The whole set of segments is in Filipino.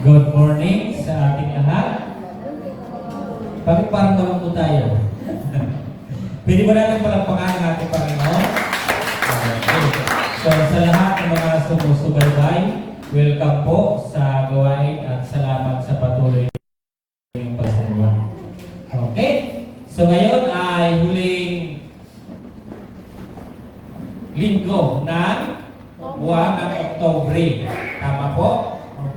Good morning sa ating lahat. Bakit parang malungkot tayo? Pwede ba natin palagpakan ang ating Panginoon? Okay. So sa lahat ng mga sumusubaybay, welcome po sa gawain at salamat sa patuloy ng pagsasawa. Okay? So ngayon ay huling linggo ng buwan ng Oktubre. Tama po?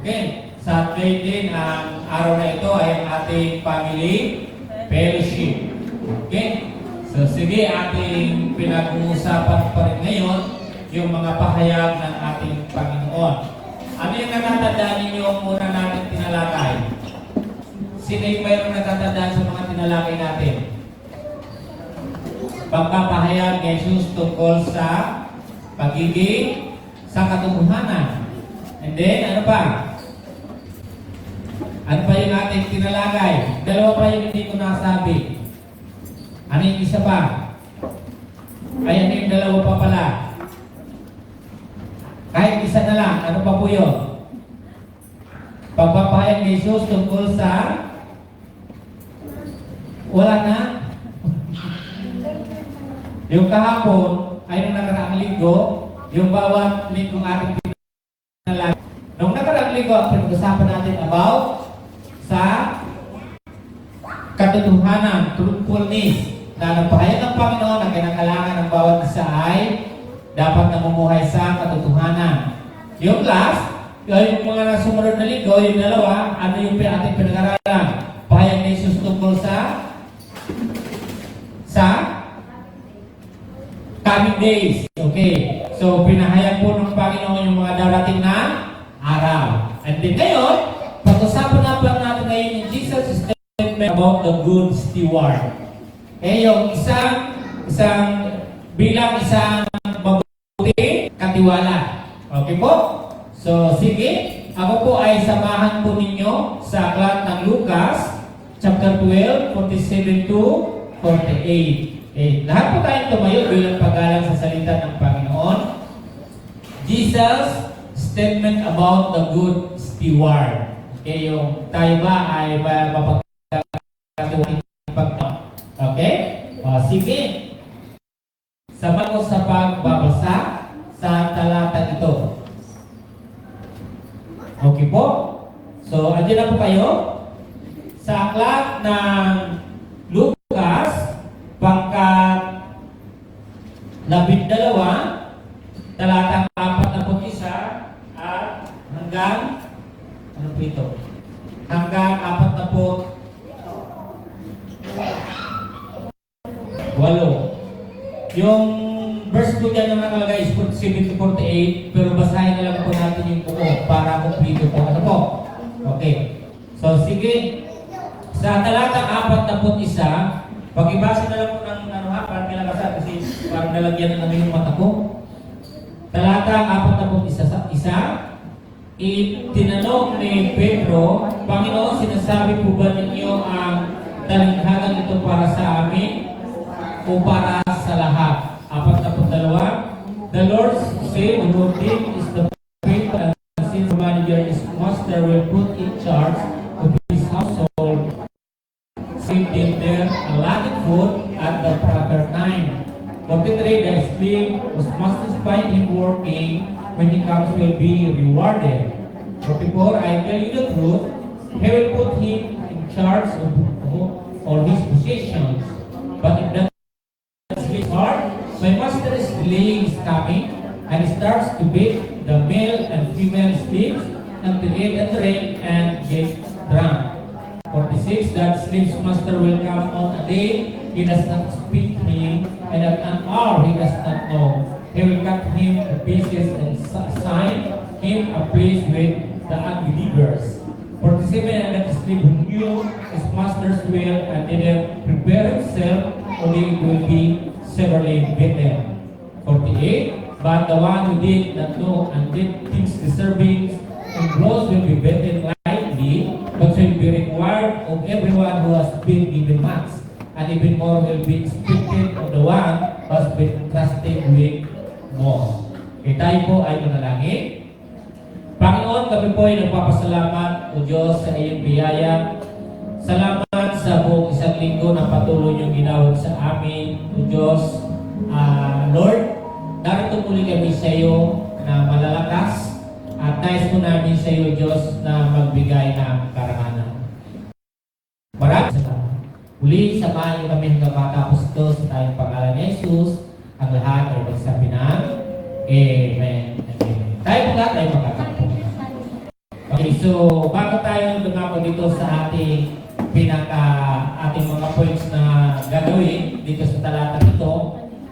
Okay. Saturday din ang araw na ito ay ang ating family fellowship. Okay? So sige, ating pinag-uusapan pa rin ngayon yung mga pahayag ng ating Panginoon. Ano yung natatandaan ninyo muna natin tinalakay? Sino yung mayroong natatandaan sa mga tinalakay natin? Pagpapahayag ni Jesus tungkol sa pagiging sa katotohanan. And then, ano pa? Ano pa yung ating tinalakay? Dalawa pa yung hindi ko nasabi. Ano yung isa pa? Ay, ano yung dalawa pa pala? Kahit isa na lang, ano pa po yun? Pagpapahayag ni Jesus tungkol sa wala na? Yung kahapon, ay nung nakaraang linggo, yung bawat linggong ating tinalakay. Nung nakaraang linggo, pinag-usapan natin about sa katotohanan, truthfulness, na nagpahayag ng Panginoon na kinakailangan ng bawat isa ay dapat namumuhay sa katotohanan. Yung last, yung mga nasumunod na linggo, yung dalawa, ano yung ating pinag-aralan? Pahayag ni Jesus tungkol sa coming days. Okay. So, pinahayag po ng Panginoon yung mga darating na araw. And then ngayon, pag-usapan na lang natin ngayon yung Jesus' statement about the good steward. Yung bilang isang mabuti katiwala. Okay po? So, sige. Ako po ay samahan po ninyo sa aklat ng Lucas, chapter 12, 47 to 48. Lahat po tayong tumayo bilang paggalang sa salita ng Panginoon. Jesus' statement about the good steward. Yung tayo ba ay mapagkakatuwing pagkakas? Okay? Sige. Sama ko sa pagbabasa sa talatang ito. Okay po? So, andyan na po kayo. Sa aklat ng Lucas, pangkat 12, talatang 41 at hanggang ano po ito? Hanggang 48. Yung verse po dyan naman nakalagay is 47 to 48, pero basahin na lang po natin yung buo para kumplito po. Ano po? Okay. So, sige. Sa talatang 41, pag-ibasa na lang po ng parang kinabasa kasi parang nalagyan na namin yung mata ko. Talatang 41, itinanong ni Pedro, Panginoon, sinasabi po ba ninyo ang talinghagang ito para sa amin o para sa lahat? 42, the Lord said, who did is the faith and since the manager is master will put in charge of his household, save there allotted food at the proper time. 43, the slave was must find him working, when he comes will be rewarded. 44, I tell you the truth, he will put him in charge of all his possessions. But if that is hard, my master is delaying his coming, and he starts to beat the male and female slaves until they eat and drink and get drunk. 46, that slave's master will come on a day he does not speak to him, and at an hour he does not know. He will cut him to pieces and assign him a place with the unbelievers. 47, and that slave who knew his master's will and didn't prepare himself, only will be severely beaten. 48, but the one who did not know and did things deserving and blows will be beaten lightly, but will be required of everyone who has been given much, and even more will be expected of the one who has been entrusted with more. Tayo po ay manalangin. Panginoon, kami po ay nagpapasalamat, O Diyos, sa iyong biyaya. Salamat sa buong isang linggo na patuloy niyong ginawad sa amin, O Diyos. Lord, narito muli kami sa iyo na malalakas at nais po namin sa iyo, Diyos, na magbigay ng karangalan. Maraming salamat. Uli, samahan niyo kami hanggang matapos ito sa tayong pangalan ni Jesus. Ang lahat ay magsabi ng Amen. Amen. Tayo po lahat ay magkakapo. Okay, so bago tayo lumako dito sa ating ating mga points na gagawin dito sa talata ito,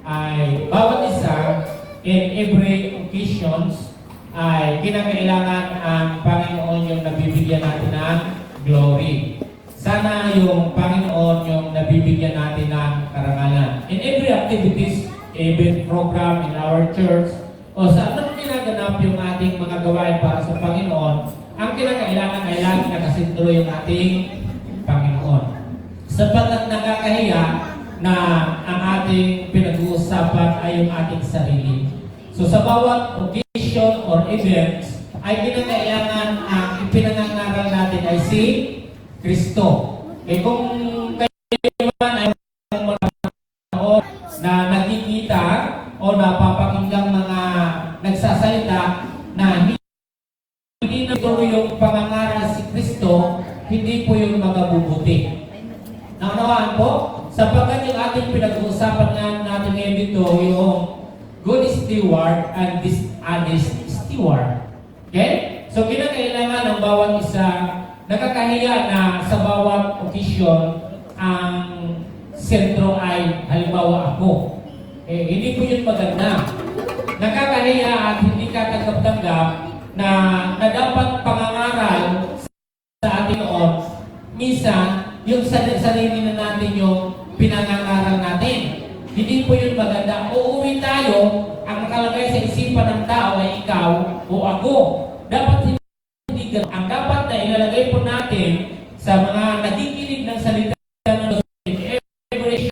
ay bawat isa in every occasions ay kinakailangan ang Panginoon yung nabibigyan natin ng glory. Sana yung Panginoon yung nabibigyan natin ng karangalan. In every activities, every program in our church, o sa anong ginaganap yung ating mga gawain para sa Panginoon, ang kinakailangan ay lagi nakasentro yung ating Panginoon. Sapagkat nakakahiya na ang ating pinag-uusapan ay yung ating sarili. So sa bawat occasion or events, ay kinakailangan ang ipinangangaral natin ay si Kristo. Eh kung kayo man ay na nakikita o napapakinggang mga nagsasalita na hindi na ito yung pangangaral si Kristo, hindi po yung magabubuti. Naunawaan po? Sapagkat yung ating pinag-uusapan nga natin ngayon dito, yung good steward and dishonest steward. Okay? So kinakailangan ng bawat isa. Nakakahiya na sa bawat okasyon ang sentro ay halimbawa ako. Hindi po yun maganda. Nakakahiya at hindi katanggap-tanggap na dapat pangangaral sa ating noon. Minsan, yung sarili na natin yung pinangangaral natin. Hindi po yun maganda. Uuwi tayo, ang nakalagay sa isipan ng tao ay ikaw o ako. Dapat ang dapat na ilalagay po natin sa mga nakikinig ng salita ng Diyos in every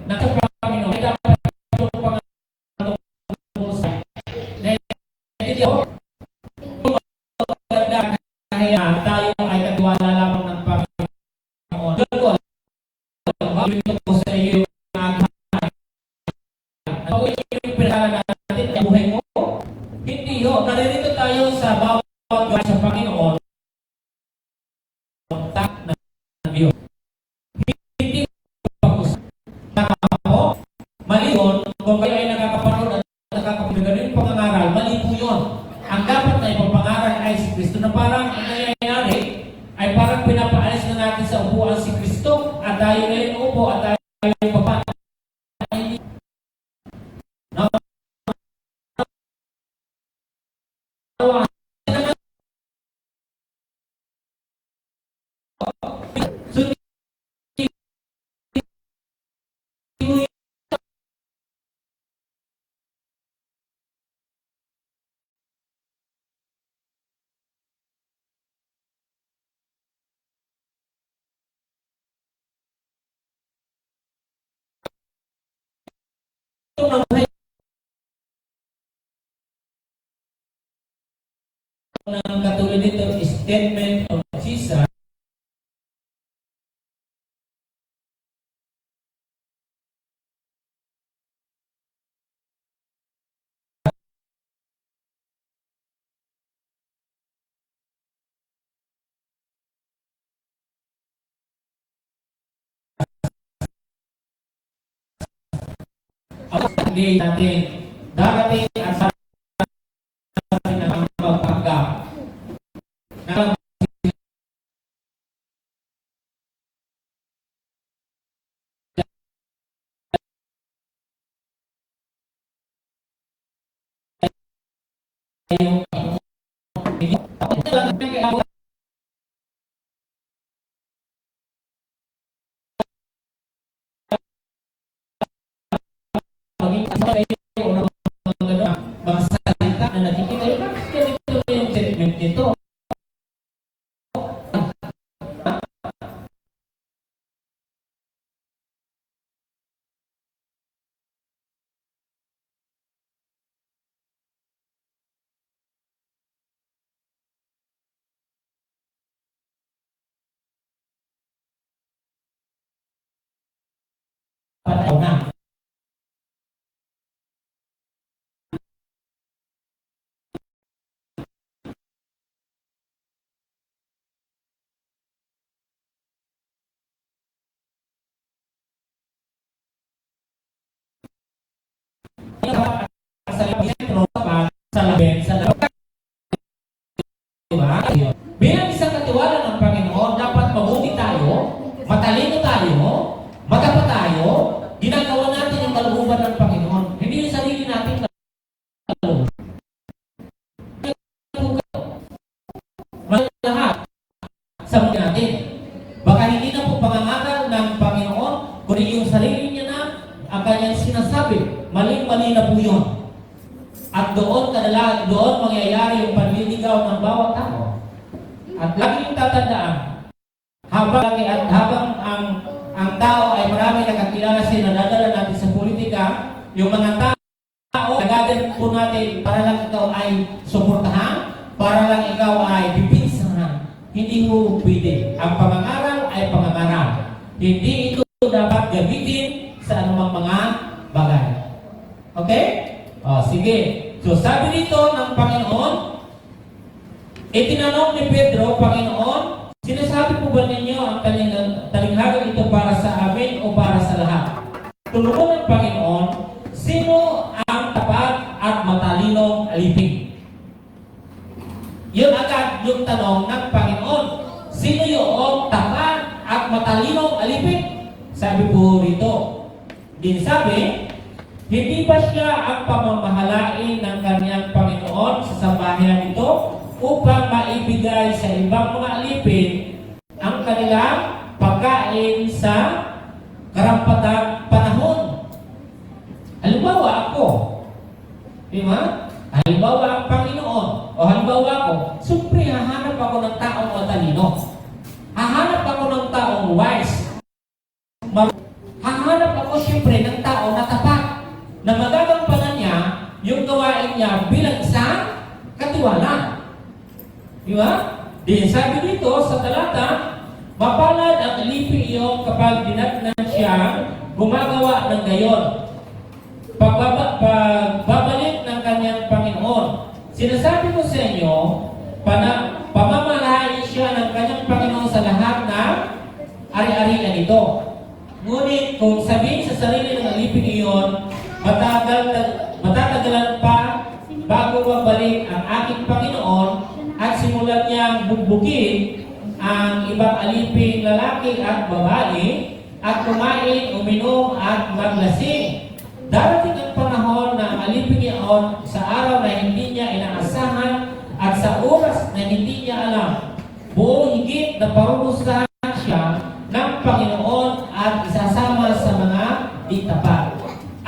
na sa Panginoon ay dapat yung Panginoon na hindi ako maganda kaya tayo ay katiwala lamang ng Panginoon. Ito po sa iyo ang yung pinagala natin sa buhay mo. Hindi ho. Naririto tayo sa bawat sa Panginoon ng Diyos. Hindi po mali yun, kung kayo ay nakakapanood at nakakapanood yung pangangaral, mali po yun. Ang dapat na ipapangaral ay si Kristo na parang ang nangyayari ay parang pinapaalis na natin sa upuan si Kristo at tayo ngayon upo at tayo yung papa. Ang katulad dito is statement of Jesus. Hindi natin darating at natin ang magpanggap na yung ayaw na. Sa labing, sa labing. Diba? Bilang isang katiwala ng Panginoon, dapat mabuti tayo, matalino tayo, matapat tayo, ginagawa natin yung kalooban ng Panginoon. Hindi yung sarili natin kalooban. Lahat sa mga natin. Baka hindi na po pangangaral ng Panginoon, kundi yung sarili niya na ang kanyang sinasabi. Maling-mali na po yun. At doon mangyayari yung panliligaw ng bawat tao. At laging tatandaan, habang ang tao ay marami nakakilala siya, nadadala natin sa politika, yung mga tao, nagagal po natin para lang ikaw ay suportahan, para lang ikaw ay pipinsahan. Hindi mo pwede. Ang pangangaral ay pangangaral. Hindi ito dapat gamitin sa anumang mga bagay. Okay? Sige. So sabi dito ng Panginoon, itinanong ni Pedro, Panginoon, sinasabi po ba ninyo ang talinghagan ito para sa amin o para sa lahat? Tulungan ng Panginoon, sino ang tapat at matalinong alipin? Yun agad yung tanong ng Panginoon. Sino yung tapat at matalinong alipin? Sabi po rito. Din sabi, hindi ba siya ang pamamahalain ng kanyang Panginoon sa sambahayan ito upang maibigay sa ibang mga alipin ang kanilang pagkain sa karampatang panahon? Halimbawa ako, di ba? Halimbawa ang Panginoon, o halimbawa ako, siyempre hahanap ako ng taong matalino. Hahanap ako ng taong wise. Hahanap ako siyempre ng tao na tapat, na magagampanan niya yung gawain niya bilang isang katiwala. Di ba? Di sabi dito sa talata, mapalad ang alipin iyong kapag dinatnan siya gumagawa ng gayon. Pagbabalik ng kanyang Panginoon. Sinasabi ko sa inyo, pamamalain siya ng kanyang Panginoon sa lahat ng ari-arian ito. Ngunit kung sabihin sa sarili ng alipin iyon, matatagalan pa bago mabalik ang aking Panginoon at simulan niyang bubugin ang ibang aliping lalaki at babae at kumain, uminom at maglasing. Darating ang panahon na ang alipin iyon sa araw na hindi niya inaasahan at sa oras na hindi niya alam. Buong higit na parurusahan siya ng Panginoon at isasama sa mga di tapat.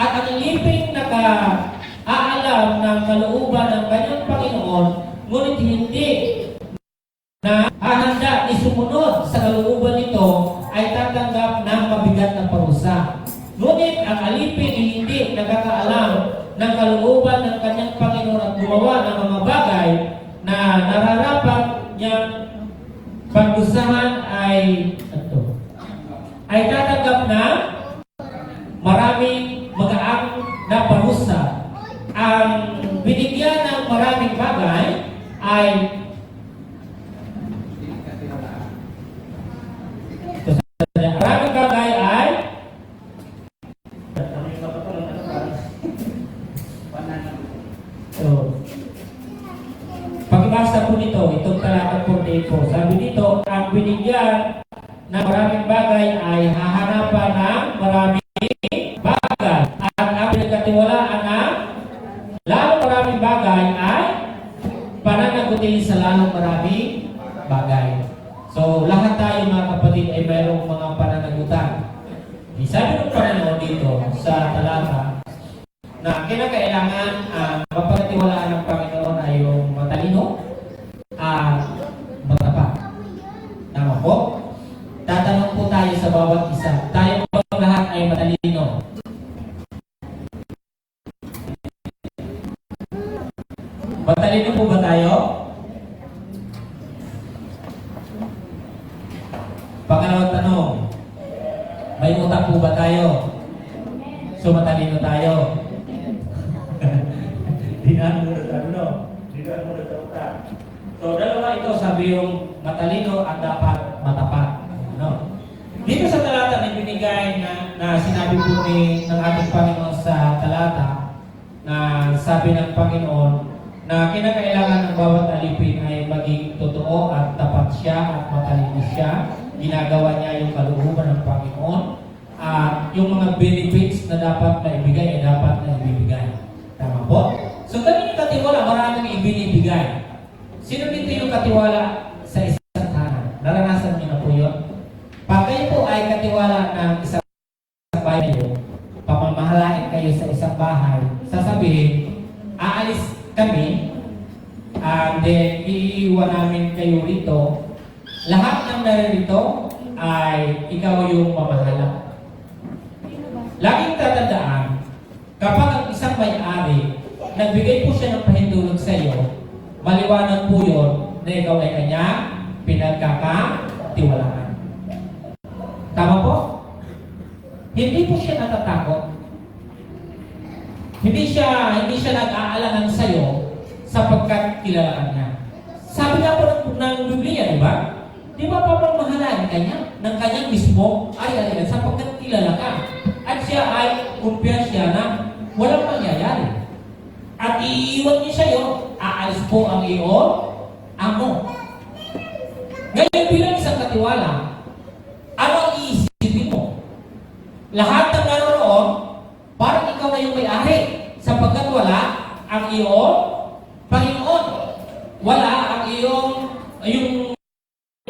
At ang aliping naka-aalam ng kalooban ng kanyang Panginoon, ngunit hindi na hahanda ni sumunod sa kalooban nito, ay tatanggap ng mabigat na parusa. Ngunit ang alipin ay hindi nakakaalam ng kalooban ng kanyang Panginoon at gumawa ng mga bagay na nararapat niyang pagdusahan ay tatanggap na maraming magaang na parusa. Ang binigyan ng maraming bagay ay maraming bagay ay pagbasa po nito, itong talata 44, sabi dito, ang binigyan ng maraming bagay ay hahanapan ng maraming bagay. At ang pinagkatiwalaan ng lalong maraming bagay ay pananagutin sa lalong maraming bagay. So, lahat tayo mga kapatid ay mayroong mga pananagutan. Sabi ng Panginoon dito sa talata na kinakailangan mapagkatiwalaan ng Panginoon ay yung matalino at matapat. Tama po? Tatanong po tayo sa bawat isa. Tayo po lahat ay matalino. Matalino po ba tayo? Pangalawang tanong, may utang po ba tayo? So matalino tayo. Dinaan mo na no? Dinaan mo na utak. So dalawa ito, sabi yung matalino at dapat matapat. No? Dito sa talata na binigay na sinabi po ng ating Panginoon sa talata, na sabi ng Panginoon na kinakailangan ng bawat alipin ay maging totoo at tapat siya at matalino siya. Ginagawa niya yung kalooban ng Panginoon at yung mga benefits na dapat maibigay ay dapat na ibibigay. Tama po? So kami yung katiwala, maraming ibinibigay. Sino dito yung katiwala sa isang tahanan? Naranasan niyo na po yun? Pag kayo po ay katiwala ng isang bahay niyo, pamamahalain kayo sa isang bahay, sasabihin, aalis kami, and then iiwan namin kayo rito. Lahat ng naririto ay ikaw yung mamahala. Laging tatandaan, kapag ang isang may-ari, nagbigay po siya ng pahintulot sa iyo, maliwanag po yun na ikaw ay kanya pinagkakatiwalaan. Tama po? Hindi po siya natatakot. Hindi siya nag-aalangan sa iyo sapagkat kilala ka niya. Sabi nga po ng Biblia, di ba? Di ba papamahalaan kanya ng kanyang mismo ay sapagkat kilala ka. At siya ay kumpiyansya na walang mangyayari. At iiwan niya siya yun, aalis po ang iyong amo. Ngayon bilang isang katiwala, ano ang iisipin mo? Lahat ng naroon, parang ikaw na yung may-ari, sapagkat wala ang iyong Panginoon. Wala ang yung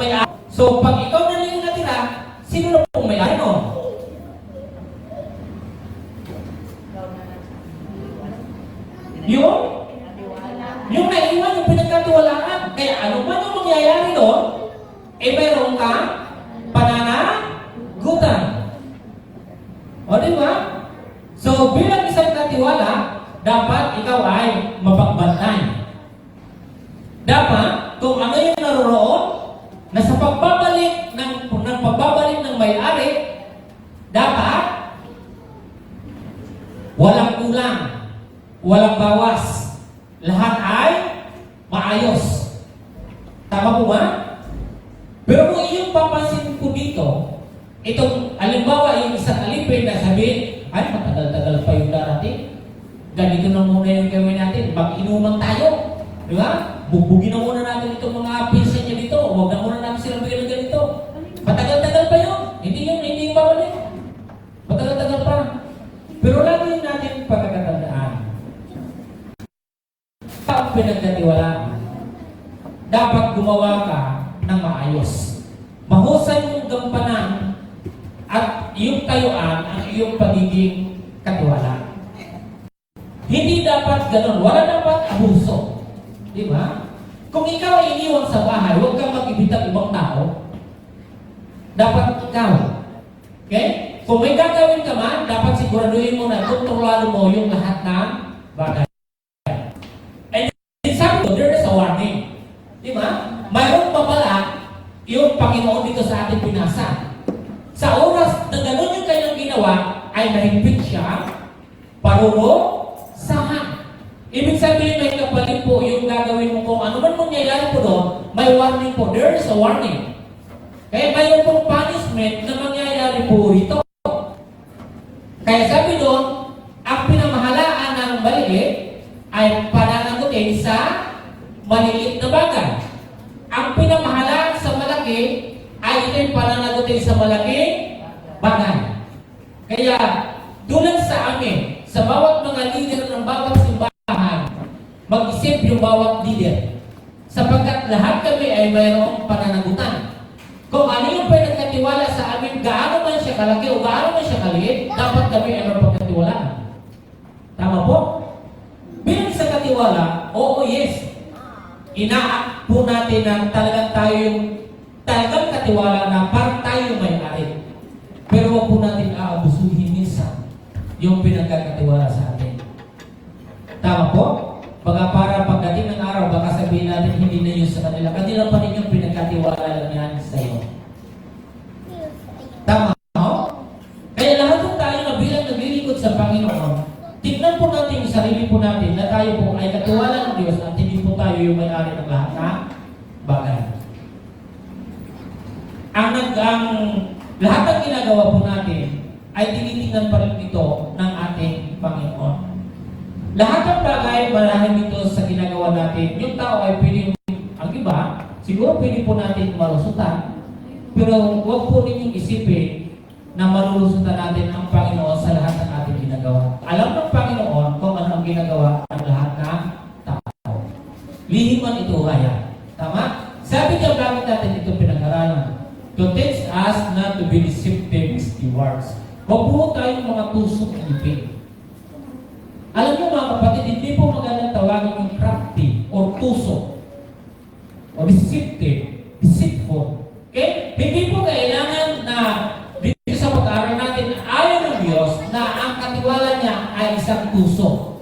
may-ari. So, pag ikaw na lang yung natira, sino na pong may-ari nun? Yung naiwan, yung pinagkatiwalaan. Kaya ano man yung mangyayari doon, mayroon kang pananagutan. O diba? So, bilang isang katiwala, dapat ikaw ay mapagbantay. Dapat, kung ano yung naroon, na sa pagbabalik ng may-ari, dapat walang kulang, walang bawas. Lahat ay maayos. Tama po ba? Pero kung iyong papansin po dito, itong alimbawa, yung isang alipin na sabihin, ay matagal-tagal pa yung darating. Ganito na muna yung gawin natin. Mag-inuman tayo. Di ba? Bugbugin na muna natin itong mga pinsan niya dito. Huwag na muna natin silang bigyan ng ganito. Matagal-tagal pa yun. Hindi yung babalik. Matagal-tagal pa. Pero lagi natin pagkakatandaan. Kapag pinagkatiwalaan, dapat gumawa ka ng maayos. Mahusay mong gampanan at iyong tayuan ang iyong pagiging katiwala. Hindi dapat ganun. Wala dapat abuso. Di ba? Kung ikaw ay iniwan sa bahay, huwag kang mag-ibitang ibang tao. Dapat ikaw. Okay? Kung may gagawin ka man, dapat siguraduhin mo na kontrolado mo yung lahat ng bagay. And sabi ko, there is a warning. Di ba? Mayroon pa pala yung Panginoon dito sa ating pinasa. Sa oras na gano'n yung kanyang ginawa, ay mahigpit siya, paruno, sahan. Ibig sabihin, may kapalit po yung gagawin mo kung ano man mangyayari po doon, may warning po. There is a warning. Kaya mayroon pong punishment na mangyayari po rito. Kaya sabi doon, ang pinamahalaan ng maliit ay pananagutin sa maliliit na bagay. Ang pinamahalaan sa malaki ay ito'y pananagutin sa malaking bagay. Kaya, tulad sa amin, sa bawat mga leader ng bawat simbahan, mag-isip yung bawat leader. Sapagkat lahat kami ay mayroong pananagutan. Kung ano yung pinagkatiwala sa amin, gaano man siya kalaki o gaano man siya kaliit, dapat kami ay mapagkatiwalaan. Tama po? Bilang sa katiwala, oo, yes. Ina po natin na talagang tayo yung talagang katiwala na parang tayo may-ari. Pero huwag po natin aabusuhin minsan yung pinagkakatiwala sa atin. Tama po? Baka para pagdating ng araw, baka sabihin natin hindi na yun sa kanila. Kanila pa rin yung pinagkatiwala lang yan sa iyo. Tama, no? Kaya lahat ng tayo na bilang naglilingkod sa Panginoon, Panginoon, tignan po natin yung sarili po natin na tayo po ay katiwala ng Diyos at hindi po tayo yung may-ari ng lahat na bagay. Ang lahat ng ginagawa po natin ay tinitingnan pa rin ito ng ating Panginoon. Lahat ng bagay, marahil ito sa ginagawa natin. Yung tao ay pwede, ang iba, siguro pwede po natin malusutan, pero huwag po ninyong isipin na malulusutan natin ang Panginoon sa lahat ng ating ginagawa. Alam ng Panginoon kung ano ang ginagawa ng lahat ng tao. Lihim man ito kaya. Tama? Sabi niya, bakit natin ito pinag-aralan? To teach us not to be deceptive stewards. Huwag po tayong mga tusok ipin. Alam niyo mga kapatid, hindi po magandang tawagin yung crafty or tusok o deceptive, deceitful. Okay? Hindi po kailangan na dito sa pag-aaral natin ayon ng Diyos na ang katiwala niya ay isang tusok.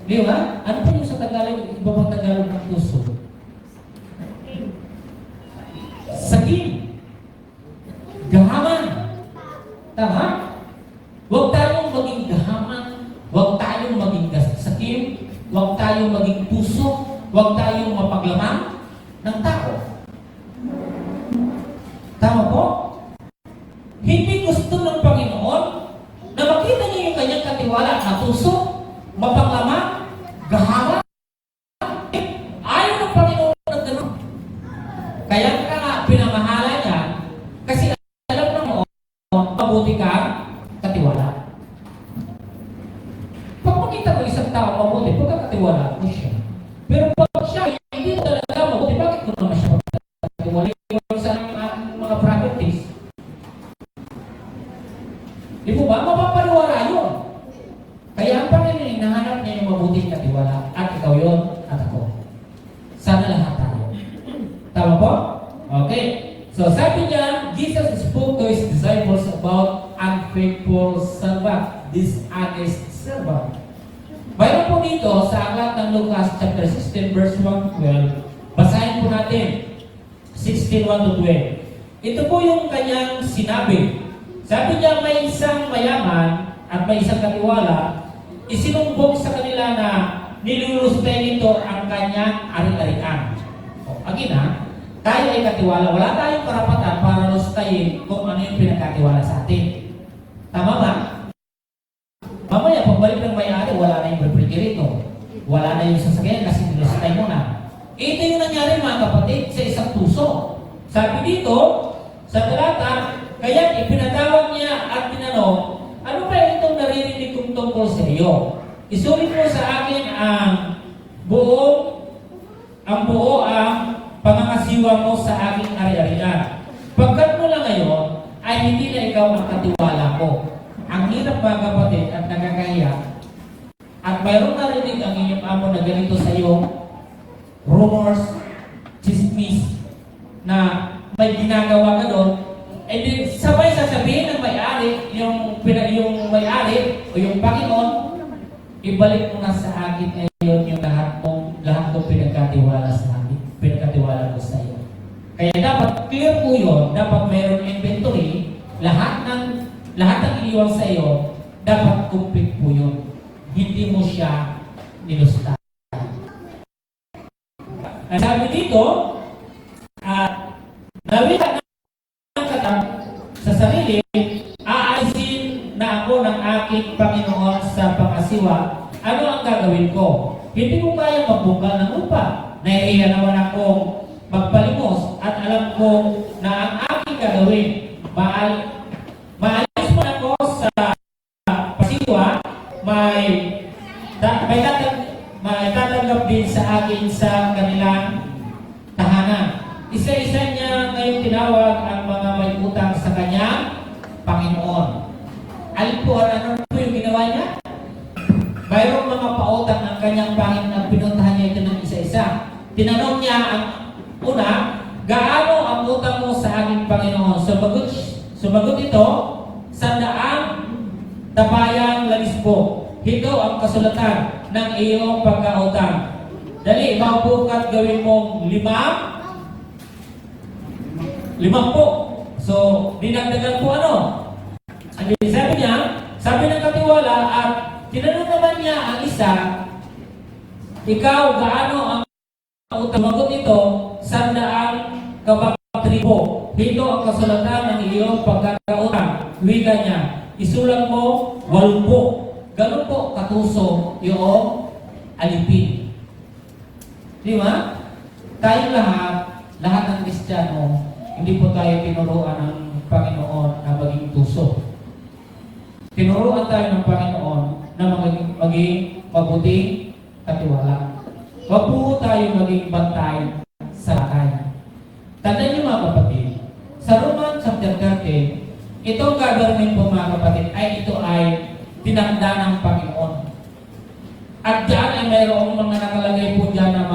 Di ba? Ano po yung sa Tagalog, iba pang Tagalog ng tusok? Saging. Gahaman. Tama? Huwag tayong maging gahaman. Huwag tayong maging saging. Huwag tayong maging tusok. Huwag tayong mapaglaman ng tao. Tama po? Hindi gusto ng Panginoon na makita niyo yung kanyang katiwala na tusok, mapaglaman, gahaman. Ayaw ng Panginoon ng ganun. Kaya pinamahala niya kasi alam ng mabuti ka katiwala. Pag makita ko isang tao mabuti, pagkakatiwala ko siya. Pero pag siya hindi talaga mabuti, bakit ko naman siya katiwala? Yung sa mga properties. Di po ba? Mapapaliwala yun. Kaya ang Panginoon, nahanap niya yung mabuting katiwala. At ikaw yun, at ako. Sana lahat tayo. Tama po? Okay. So sabi niya, Jesus spoke to His disciples about unfaithful servant, dishonest servant. Mayroon po dito sa aklat ng Lucas chapter 16 verse 1-12. Basahin po natin. 16:1-12. Ito po yung kanyang sinabi. Sabi niya, may isang mayaman at may isang katiwala, isinumbong sa kanila na nilulusutin nito ang kanyang ari-arian. Again ha, tayo ay katiwala. Wala tayong karapatan para lustayin kung ano yung pinagkatiwala sa atin. Tama ba? Mamaya, pagbalik ng may-ari, wala na yung refrigerator. Wala na yung sasakyan kasi nilustay mo na. Ito yung nangyari mga kapatid sa isang puso. Sabi dito, sa talata, kaya ipinatawag niya at tinanong, ano ba itong naririnig kong tungkol sa iyo? Isulit mo sa akin ang buo ang pangangasiwa mo sa aking ari-arian. Pagkat mo lang ngayon, ay hindi na ikaw ang katiwala ko. Ang hirap mga kapatid at nakakahiya. At mayroong narinig ang inyong amo na ganito sa iyo, rumors, chismis, na may ginagawa ka doon, and then sabay sasabihin ng may-ari, yung may-ari o yung Panginoon, ibalik mo na sa akin ngayon yung lahat mo pinagkatiwala sa akin, pinagkatiwala ko sa iyo. Kaya dapat clear po yun, dapat mayroong inventory, lahat ng iniwang sa iyo, dapat complete po yun. Hindi mo siya nilusta. Ang sabi dito, nawila ng katang sa sarili, aalisin na ako ng aking Panginoon sa pangasiwa. Ano ang gagawin ko? Hindi ko kaya magbungkal ng lupa. Nahihiya naman akong magpalimos at alam ko na ang aking gagawin, maalis mo ako sa pasiwa, may tatanggap din sa akin sa kanilang tahanan. Isa-isa niya ngayon tinawag ang mga may utang sa kanyang Panginoon. Alin po, ano po yung ginawa niya? Mayroong mga pautang ng kanyang Panginoon at pinuntahan niya ito ng isa-isa. Tinanong niya ang una, gaano ang utang mo sa aking Panginoon? Sumagot ito, 100 tapayang lanisbo. Ito ang kasulatan ng iyong pagkautang. Dali, mabukat gawin mong 50 po. So, dinagdagan po ano? Sabi niya, sabi ng katiwala, nagkatiwala at tinanong naman niya ang isa, ikaw, gaano ang tumagot ito, 100 kabaktribo. Dito ang kasulatan ng iyong pagkakautang. Wika niya, isulat mo 80. Ganun po katuso yung alipin. Di ba? Tayo lahat ng Kristiyano, hindi po tayo tinuruan ng Panginoon na maging tuso. Tinuruan tayo ng Panginoon na maging mabuting katiwala. Huwag po tayo maging bantay sa lakay. Tandaan niyo mga kapatid, sa Roman chapter 13, itong government po mga kapatid ito ay tinanda ng Panginoon. At diyan ay mayroong mga nakalagay po diyan ng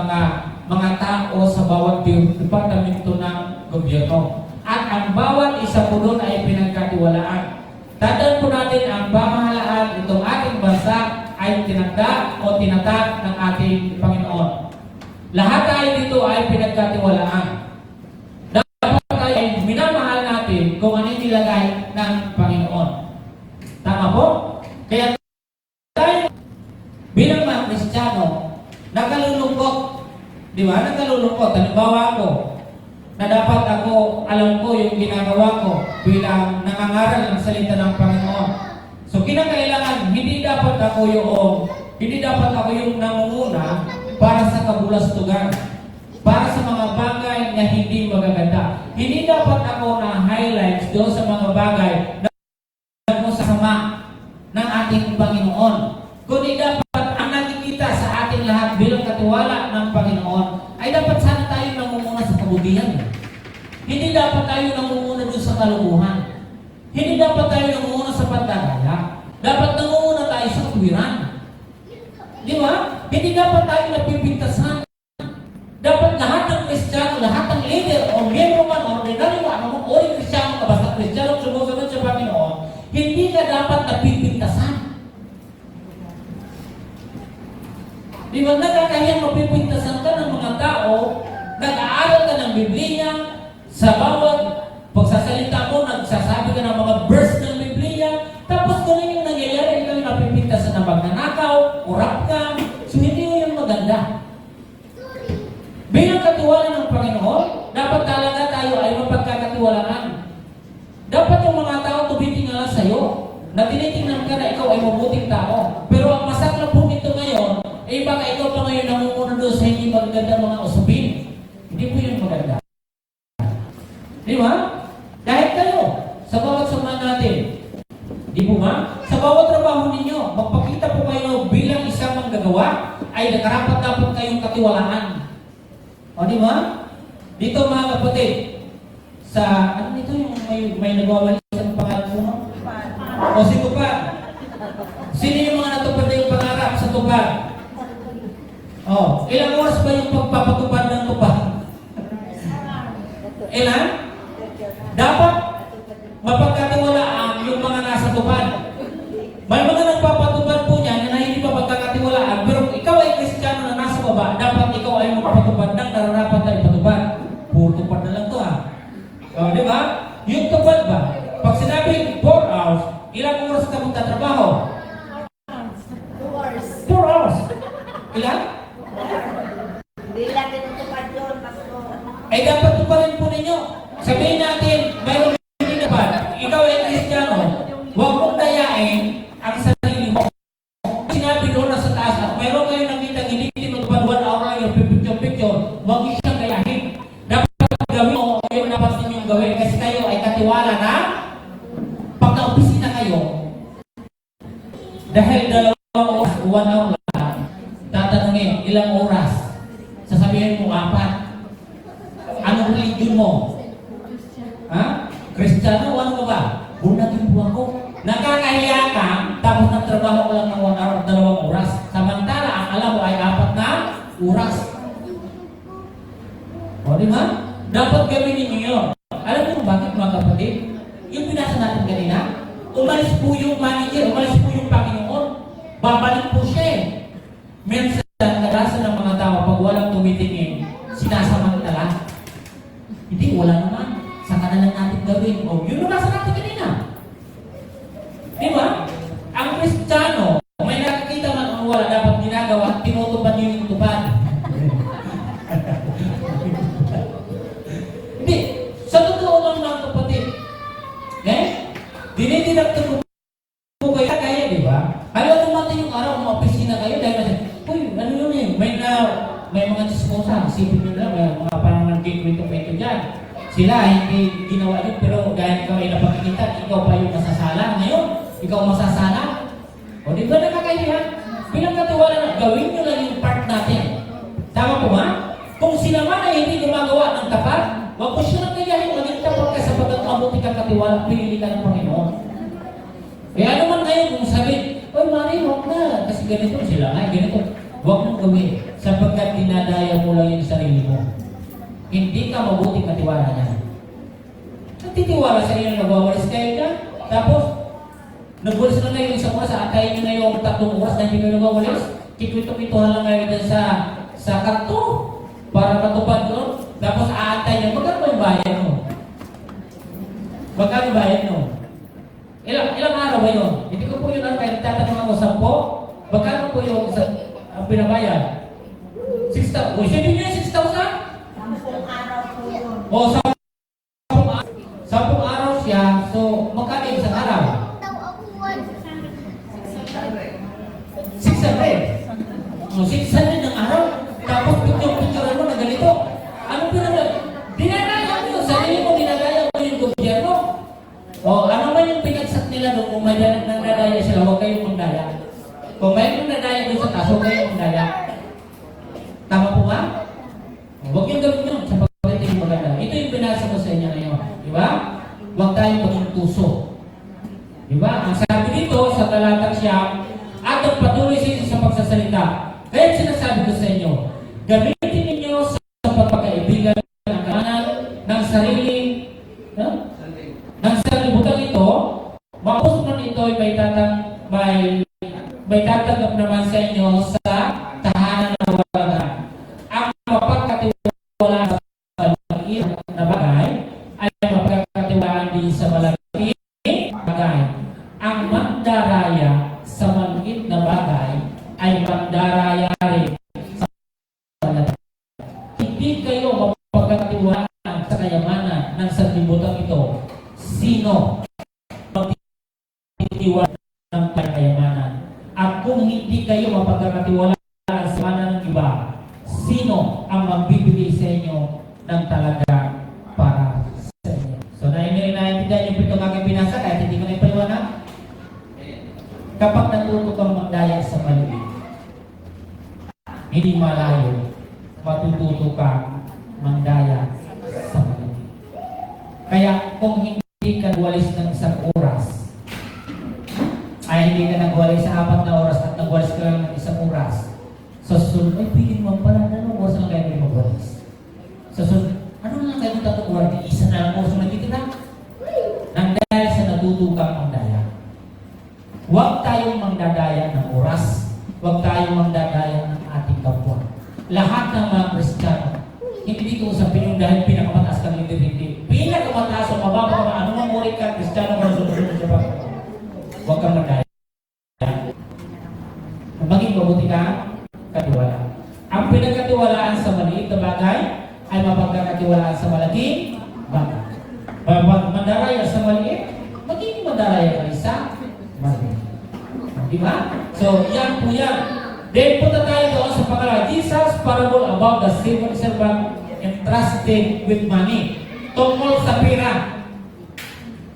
mga tao sa bawat departamento ng gobyerno. At ang bawat isa po doon ay pinagkatiwalaan. Tandaan po natin ang pamahalaan itong ating bansa ay tinanda o tinatag ng ating Panginoon. Lahat tayo dito ay pinagkatiwalaan. Dapat tayo ay minamahal natin kung ano yung nilagay ng Panginoon. Tama po? Kaya tayo bilang mga Kristiyano, nakalulungkot. Di ba? Nakalulungkot. Halimbawa ako, na dapat ako, alam ko yung ginagawa ko bilang nangangaral ng salita ng Panginoon. So, kinakailangan, hindi dapat ako yung nangunguna para sa kabulastugan, para sa mga bagay na hindi magaganda. Hindi dapat ako na highlights doon sa mga bagay na nagmasasama ng ating Panginoon. Kundi dapat ang nakikita sa ating lahat bilang katiwala ng Panginoon ay dapat sana tayo nangunguna sa kabutihan. Hindi dapat tayo nangunguna doon sa kalukuhan. Hindi dapat tayo nangunguna sa pagdadaya. Dapat nangunguna tayo sa katwiran. Di ba? Hindi dapat tayo napipintasan. Dapat lahat ng Kristiyano, lahat ng leader o miyembro man, ordinary man, o yung Kristiyano ka, basta Kristiyano sumusunod sa Panginoon, hindi ka dapat napipintasan. Di ba? Nakakahiyang mapipintasan ka ng mga tao, nag-aaral ka ng Biblia, sa bawat pagsasalita mo, nagsasabi ka ng mga verse ng Biblia, tapos ganun yung nangyayari, ikaw yung napipintasan ng magnanakaw, urap ka, so hindi yung maganda. Bilang katiwala ng Panginoon, dapat talaga tayo ay mapagkakatiwalaan. Dapat yung mga tao tumitingala sa iyo, na tinitingnan ka na ikaw ay mabuting tao. Pero ang masakla po nito ngayon, baka ikaw pa ngayon namumuna doon sa hindi maganda mga usapin. Hindi po yun maganda. Di ba? Dahil kayo, sa bawat samahan natin, di po ba? Sa bawat trabaho ninyo, magpakita po kayo bilang isang manggagawa, ay nakarapat-dapat kayong katiwalaan. O di ba? Dito mga kapatid, sa, ano dito yung may nagwawali sa pangalan mo? O si Tupad. Sino yung mga natupad na yung pangarap sa Tupad? O, ilang oras ba yung pagpapatupad ng Tupad? Ilan? Dapat mapagkatiwalaan yung mga nasa Tupad. May mga nagpapatupad po niyan na hindi pa pagkakatiwalaan, pero ikaw ay Kristiyano na nasa baba, dapat ikaw ay magpatupad ng nararapat na ipatupad. Puro tupad na lang to O, di ba? Yung tupad ba? Pag sinabi 4 hours, ilang oras ka magtatrabaho? 2 hours. 4 hours. Ilan? Hindi lang tinutupad yun, Pastor. Ay dapat tuparin po ninyo. Sabihin natin, mayroon hindi dapat. Ikaw ay Kristiyano, huwag mong dayain ang sarili mo. Sinabi doon na sa taas, mayroon kayo nakita hindi tinutupad 1 hour lang yung picture, huwag niyo siyang dayahin. Dapat gawin mo yung dapat ninyong gawin kasi kayo ay katiwala na pag na-opisina kayo dahil 2 oras, 1 hour lang, tatanungin ilang oras, sasabihin mo 4. Anong religion mo? Ha? Kristiyano, ano ka ba? Bunagin po ako. Nakakahiya ka, tapos nagtrabaho ko lang ng 1 hour, 2 oras. Samantala, ang alam mo ay 4 na oras. O, di ba? Dapat gawin ninyo yun. Alam niyo bakit mga kapatid? Yung pinasa natin kanina, umalis po yung manager, umalis po yung Panginoon. Babalik po siya eh. Minsan, kadalasan ng mga tao, pag walang tumitingin, sinasamantala. Hindi, wala naman. Saka na lang natin gawin. O, yun yung nasa natin kanina. Di ba? Ang Kristiyano isipin nyo lang, mga parang nagkikwento-kwento dyan. Sila, hindi ginawa yun, pero dahil ikaw ay napakikita, ikaw pa yung masasala. Ngayon, ikaw masasala. O di ba nakakahiyan? Bilang katiwala na, gawin nyo lang yung part natin. Tama po ba? Kung sila man ay hindi gumagawa ng tapat, huwag mo siya nang gayahin, maging tapat ka sapagkat mabuti kang katiwala, pinili ka ng Panginoon. Kaya ano man ngayon kung sabi, oy Mari, huwag na, kasi ganito sila, ay ganito. Huwag mong gawin, sapagkat dinadaya mo lang yung sarili mo. Hindi ka mabuting katiwala niya. Nagtitiwala sa inyo na nagwawalis kayo ka, tapos, nagwalis na yung isang oras, atayin nyo na yung 3 oras na hindi kayo nagwawalis, kikwito-kwituhan lang kayo dyan sa kanto, para matupad doon, tapos aatay nyo, magkano yung bayan mo? Magkano yung bayan mo? Ilang araw ba yun? Hindi ko po yun ang kaya nagtatanong ako 10. Magkano po yung ang pinabayan? 6,000. O, siya din yun 6,000? 10 araw po yun. O, 10 araw siya. So, magkano yung isang araw? 600. O, 600 ng araw. Tapos, picture mo na ganito. Ano pinag- dinadaya mo yun. Sarili mo, dinadaya mo yung gobyerno. O, ano man yung pinagsak nila doon, kung may nagdadaya sila, huwag kayong magdaya. Kung may nagdadaya doon sa taas, huwag kayong magdaya. Tama po ba? Huwag yung gawin yun sa pagkating maganda. Ito yung binasa ko sa inyo ngayon. Di ba? Huwag tayong maging tuso. Di ba? Ang sabi dito sa talatang siyam, at patuloy sa pagsasalita. Kaya sinasabi ko sa inyo, gamitin ninyo sa pagpapakaibigan ng kanan, ng sarili, ng sanlibutan ito, mapos man ito ay may tatanggap naman sa inyo sa tahanan ng walang. Ang mapagkatiwala sa maliit na bagay ay mapagkatiwalaan din sa malaking bagay. Ang mandaraya sa maliit na bagay ay mandaraya rin sa malaking. Hindi kayo mapagkatiwalaan sa kayamanan ng sanlibutan ito. Sino magtitiwala ng kayamanan? At kung hindi kayo mapagkakatiwalaan sa kayamanan ng iba, sino ang magbibigay sa inyo ng talaga para sa inyo? So, naiintindihan yung pitong aking binasa kahit hindi ko na ipaliwanag? Kapag natuto kang magdaya sa maliit, hindi malayo, matututo kang magdaya sa maliit. Kaya kung hindi ka nagwalis ng isang oras, ay hindi ka nagwalis sa 4 na oras at nagwalis ka lang ng isang oras, sa susunod, ay pili mo pala, anong oras lang kayo hindi magwalis? Sa susunod, ano lang kayo tatong oras? Isa na lang oras na nagtitira? Nang dahil sa natuto kang magdaya. Huwag tayong magdadaya ng oras, huwag tayong magdadaya ng ating kapwa. Lahat ng mga Kristiyano, hindi ko usapin yung dahil pinakamataas kang hindi. Pinakamataas o mababa ka, ano mang murid ka, Kristiyano ka, sunod-sunod sa Panginoon. Huwag kang magdaya. Maging mabuti ka, katiwala. Ang pinagkatiwalaan sa maliit na bagay ay mapagkakatiwalaan sa malaking bagay. Mandaraya sa maliit, magiging mandaraya ka sa maliit. Diba? So, yan po yan. Then, punta tayo doon sa pangalawa. Jesus' parable about the civil servant entrusted with money. Tungkol sa pira.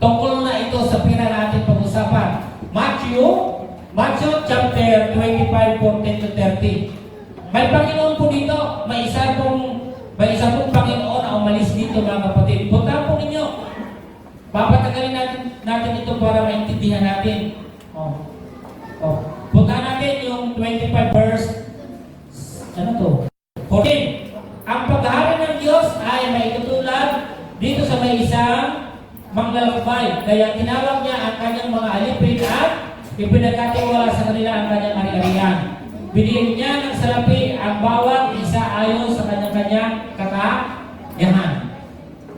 Tungkol na ito sa pira natin pag-usapan. Matthew chapter 25, 14 to 30. May Panginoon po dito. May isa pong Panginoon na umalis dito, mga kapatid. Punta po ninyo. Papatagalin natin ito para maintindihan natin. Punta natin yung 25 verse. Ano to? 14. Ang paghahari ng Diyos ay may tutulad dito sa may isang manglalakbay. Kaya tinawag niya ang kanyang mga alipin at ipinagkatiwala sa kanila ang kanyang ari-arian. Binigyan niya ng salapi ang bawat isa ayon sa kanyang kakayahan.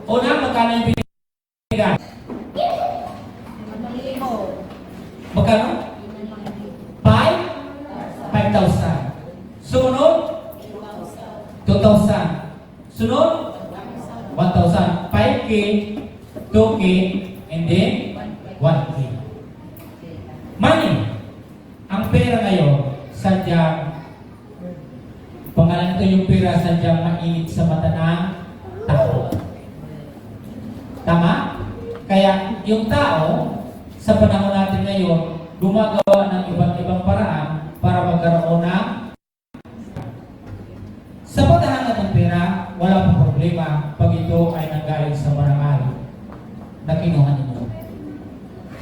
Una, magkano yung binigyan? Magkano? 5,000. Sunod? 2,000. Sunod? 1,000. 5K, 2K, and then 1K. Money. Ang pera ngayon, sadyang, pangalan ito yung pera, sadyang init sa mata ng tao. Tama? Kaya yung tao, sa panahon natin ngayon, gumagawa ng iba't ibang paraan para magkaroon ng sa paghahanap ng pera, wala pong problema pag ito ay nanggaling sa marangal na kinuha ninyo.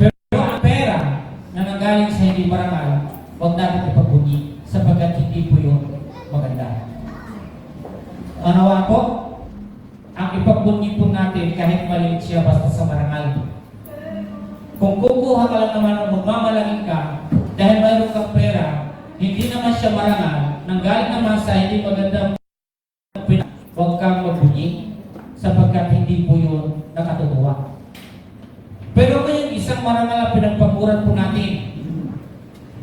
Pero ang pera na nanggaling sa hindi marangal, huwag natin ipagbunyi sapagkat hindi po yun maganda. Ano po? Ang ipagbunyi po natin kahit maliit siya basta sa marangal. Kung kukuha ka lang naman ng magmamalangin ka dahil mayroon kang pera, hindi naman siya marangal, nanggaling naman sa hindi magandang huwag kang magbunyi sapagkat hindi po yun nakatutuwa. Pero ngayon, isang marangal ang pinagpaguran po natin.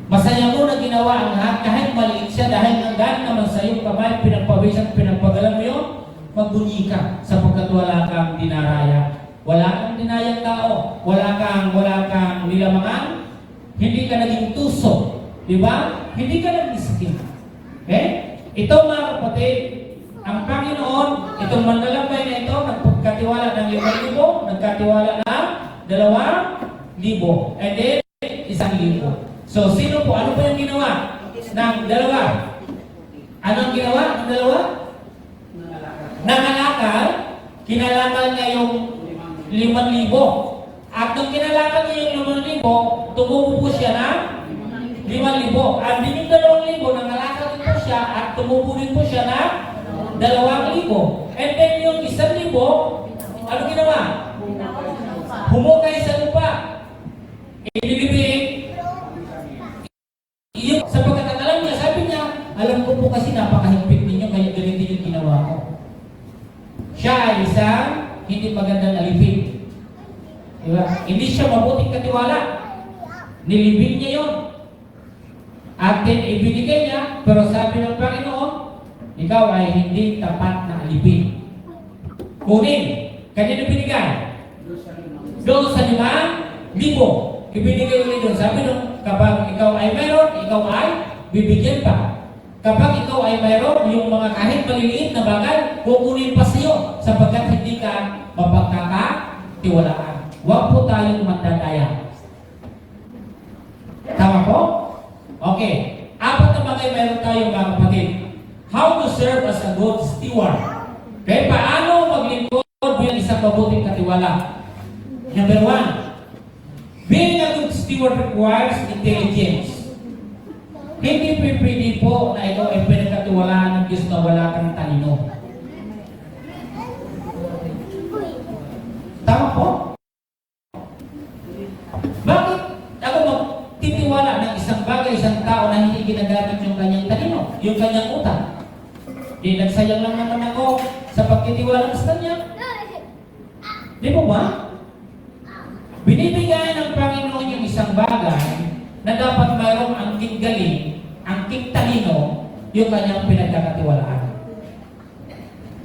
Masaya mo na ginawa ang lahat kahit maliit siya dahil nanggaling naman sa iyong kamay, pinagpawisan, pinagpagalan mo yun, magbunyi ka sapagkat wala kang dinaraya. Wala kang dinayang tao, wala kang nilamangan, hindi ka naging tuso, di ba? Hindi ka naging sakit. Okay? Ito mga kapatid, ang Panginoon, itong manlalambay na ito, nagkatiwala ng 5,000, nagkatiwala ng 2,000, and then 1,000. So, sino po? Ano po yung ginawa ng dalawa? Ano ang ginawa ng dalawa? Nangalakal, kinalakal niya yung 5,000. At nung kinalakal niya yung 5,000, tumubo po siya ng 5,000. At din yung 2,000, nangalakal din po siya at tumubo din po siya ng 2,000. And then yung 1,000, ano ginawa? Humukay sa lupa. Ililibig. Sapagkat ang alam niya, sabi niya, alam ko po kasi napakahigpit ninyo, kaya ganito yung ginawa ko. Siya ay isang hindi magandang alipin. Diba? Hindi siya mabuting katiwala. Nilibig niya yun. At then ibinigay niya, pero sabi ng Panginoon, ikaw ay hindi tapat na alipin. Kunin. Kanya binigay. Doon sa 5,000, ibinigay ulit doon. Sabi nung, kapag ikaw ay mayroon, ikaw ay bibigyan pa. Kapag ikaw ay mayroon, yung mga kahit maliliit na bagay, kukunin pa sa iyo sapagkat hindi ka mapagkakatiwalaan. Huwag po tayong mandadaya. Tama po? Okay. 4 na bagay mayroon tayo mga kapatid. How to serve as a good steward. Okay, paano maglingkod bilang isang mabuting katiwala? Number 1, being a good steward requires intelligence. Hindi pwede po na ikaw ay pinagkatiwalaan ng Diyos na wala kang talino. Tama po? Bakit ako magtitiwala ng isang bagay, isang tao na hindi ginagamit yung kanyang talino, yung kanyang utak? Di nagsayang lang naman ako sa pagtitiwala sa kanya. Di po ba? Binibigyan ng Panginoon yung isang bagay na dapat mayroong angking galing, angking talino, yung kanyang pinagkakatiwalaan.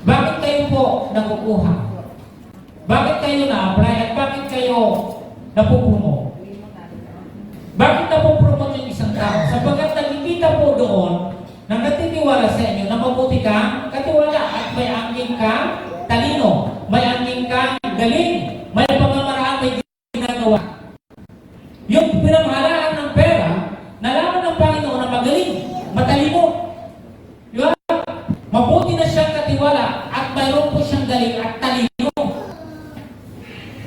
Bakit kayo po nakukuha? Bakit kayo na-apply? At bakit kayo napupuno? Bakit napupromote yung isang tao? Sapagkat nakikita po doon na nagtitiwala sa inyo na mabuti kang katiwala at may angking kang talino, may angking kang galing, may pamamaraan, may ginagawa. Yung pinamahalaan ng pera, nalaman ng Panginoon na magaling, matalino. Diba? Mabuti na siyang katiwala at mayroon po siyang galing at talino.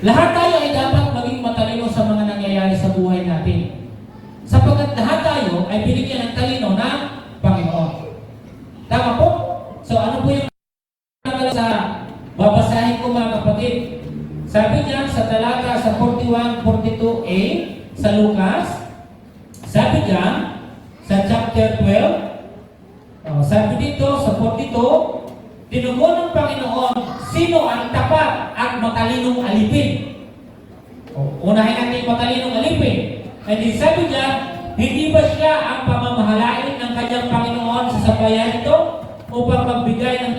Lahat tayo ay dapat maging matalino sa mga nangyayari sa buhay natin. Sapagkat lahat tayo ay binigyan ng talino ng Panginoon. Tama po? So ano po yung sa babasahin ko mga kapatid? Sabi niya sa talata sa 41-42a sa Lucas, sabi niya sa chapter 12, sabi dito sa 42, tinugon ng Panginoon, sino ang tapat at matalinong alipin? Unahin natin yung matalinong alipin. And then sabi niya, hindi ba siya ang pamamahalain ng kanyang Panginoon sa sabayan ito upang magbigay ng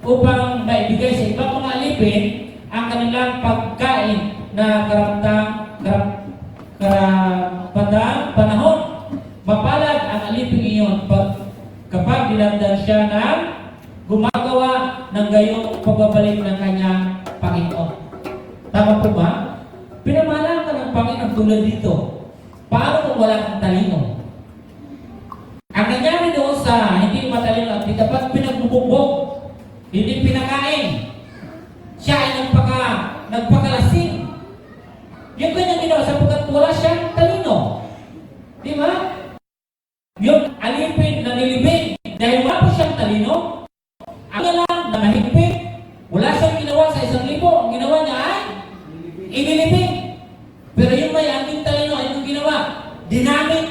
upang maibigay sa ibang mga alipin ang kanilang pagkain na karapatang panahon. Mapalad ang alipin iyon kapag nilamdan siya ng gumagawa ng gayong pagbabalik ng kanyang Panginoon. Tama po ba? Pinamahalaan ka ng Panginoon tulad dito. Paano kung wala kang talino? Ang nangyari doon sa hindi matalino at hindi dapat pinagbubugbog, hindi pinakain. Siya ay nagpakalasing. Yung kanyang ginawa sapagkat wala siyang talino. Di ba? Yung alipin na nilibing dahil wala po siyang talino, ang lang na mahigpit, wala siyang ginawa sa 1,000. Ang ginawa niya ay inilibing. Pero yung may ating talino, anong ginawa? Dinamit.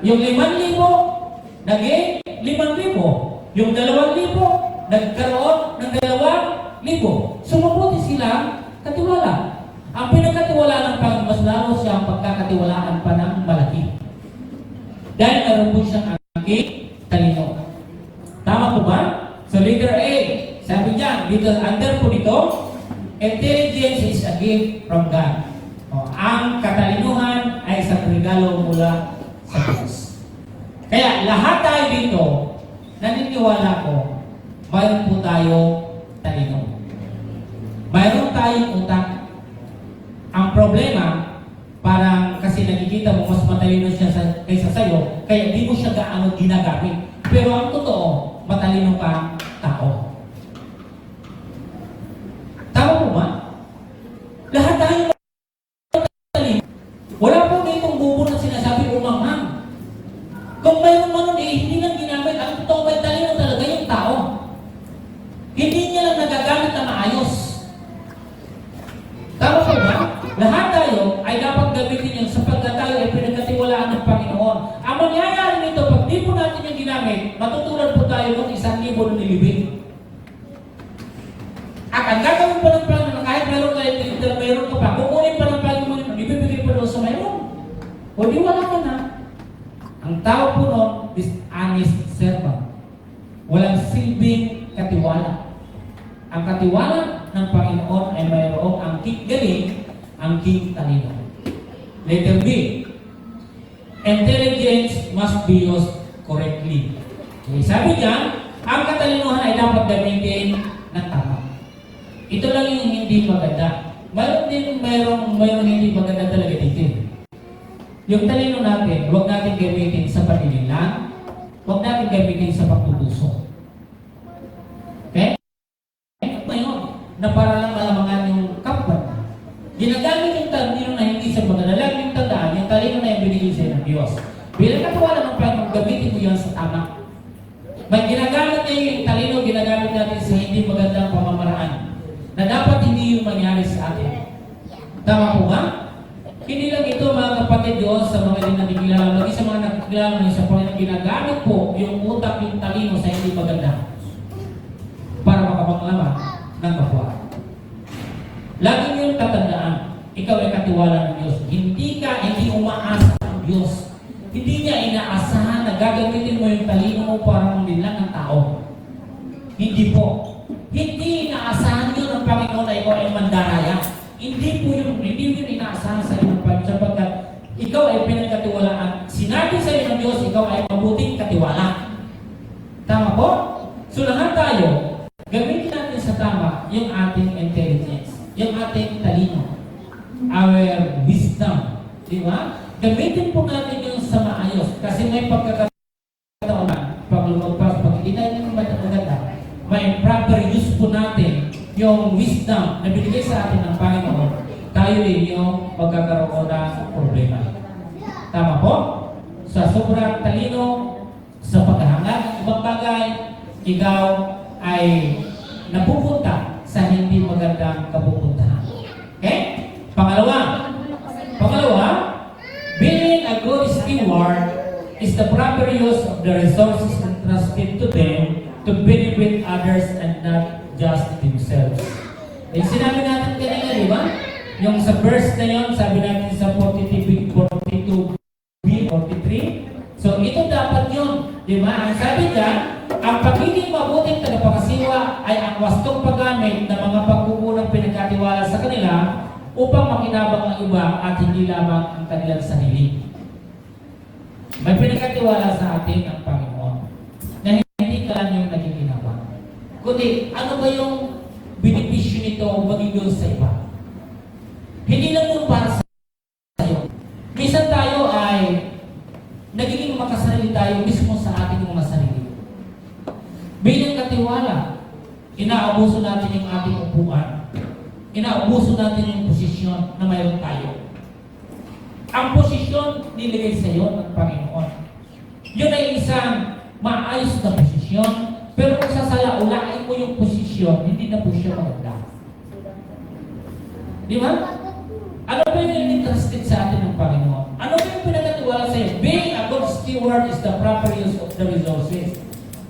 Yung 5,000, naging 5,000. Yung 2,000, nagkaroon ng 2,000. Sumubuti silang katiwala. Ang pinagkatiwala ng Panginoon, mas lalo siya ang pagkakatiwalaan pa ng malaki. Dahil naroon po siyang aking talino. Tama po ba? So letter A, sabi niya, dito under po dito, intelligence is a gift from God. Ang katalinuhan ay isang regalo mula sa Diyos. Kaya lahat tayo dito, naniniwala ko, mayroon po tayo talino. Mayroon tayong utak. Ang problema, parang kasi nakikita mo mas matalino siya kaysa sa'yo, kaya di mo siya gaano ginagamit. Pero ang totoo, matalino ka tao. Tama po ba? Lahat tayo matalino. Wala po ditong bubo na sinasabi umangmang. Kung mayroon man hindi lang ginamit, ang totoo may talino talaga yung tao. Hindi niya lang nagagamit na maayos. Tama po ba? Lahat tayo ay dapat gamitin yun sapagkat tayo ay pinagkatiwalaan ng Panginoon. Ang mangyayari nito, pag di po natin yung ginamit, matutulad po tayo ng 1,000 na nilibing. At ang gagawin pa ng Panginoon, kahit meron tayo, meron ka pa, kukunin pa ng Panginoon, ibibigay pa doon sa mayroon. O di wala ka na. Ang tao po noon, dishonest servant. Walang silbing katiwala. Ang katiwala ng Panginoon ay mayroong ang galing, ang talino. Letter B, intelligence must be used correctly. Okay, sabi niya, ang katalinuhan ay dapat gamitin ng tama. Ito lang yung hindi maganda. Mayroong hindi maganda talaga dito. Yung talino natin, huwag natin gamitin sa paninilang, huwag natin gamitin sa pagtutuso. Okay? Ngayon, na para lang malamangan yung kapwa. Ginagamit yung talino na hindi sa maganda. Lang yung tandaan, yung talino na yung binigay sa'yo ng Diyos. Bilang katawa ng Panginoon, gamitin mo yan sa tama. May ginagamit niya yung talino, ginagamit natin sa hindi magandang pamamaraan. Na dapat hindi yung mangyari sa atin. Tama po ba? Hindi lang ito mga kapatid doon sa mga hindi nakikilala. Lagi sa mga nakikilala niyo sa Panginoon, ginagamit po yung utak, yung talino sa hindi maganda. Para makapaglaman ng kapwa. Lagi niyong tatandaan, ikaw ay katiwala ng Diyos. Hindi umaasa ng Diyos. Hindi niya inaasahan na gagamitin mo yung talino mo para mandilang ng tao. Hindi po. Hindi inaasahan yun ng Panginoon na ikaw ay mandaraya. Hindi yun inaasahan sa iyo ng Panginoon sapagkat ikaw ay pinagkatiwalaan. Sinabi sa iyo ng Diyos, ikaw ay mabuting katiwala. Tama po? So lahat tayo, gamitin natin sa tama yung ating intelligence, yung ating talino, our wisdom. Di ba? Gamitin po natin yung sa maayos kasi may pagkakataon na pag lumagpas, pag hindi tayo yung maganda, may proper use po natin yung wisdom na binigay sa atin ng Panginoon, tayo din yung magkakaroon ng problema. Tama po? Sa sobrang talino, sa paghahangad ng ibang bagay, ikaw ay napupunta sa hindi magandang kapupuntahan. Okay? Pangalawa, being a good steward is the proper use of the resources entrusted to them to benefit others and not just themselves. Eh, sinabi natin kanina, di ba? Yung sa verse na yun, sabi natin sa 42b, 43. So, ito dapat yun. Di ba? Ang sabi dyan, ang pagiging mabuting tagapagkasiwa ay ang wastong paggamit ng mga pagkukulang pinagkatiwala sa kanila upang makinabang ang iba at hindi lamang ang kanilang sarili. May pinagkatiwala sa atin ang Panginoon na hindi ka lang yung nakikinabang. Kundi, ano ba yung benepisyo nito magiging sa iba. Hindi lang yung para sa iyo. Minsan tayo ay nagiging makasarili tayo mismo sa ating mga sarili. Bilang katiwala, inaabuso natin yung ating upuan. Inaabuso natin yung posisyon na mayroon tayo. Ang posisyon nilagay sa iyo ng Panginoon. Yun ay isang maayos na posisyon, pero kung sasalaulain mo yung posisyon, hindi na po siya maganda. Di ba? Ano ba yung interested sa atin ng Panginoon? Ano ba yung pinagkatiwala sa iyo? Being a good steward is the proper use of the resources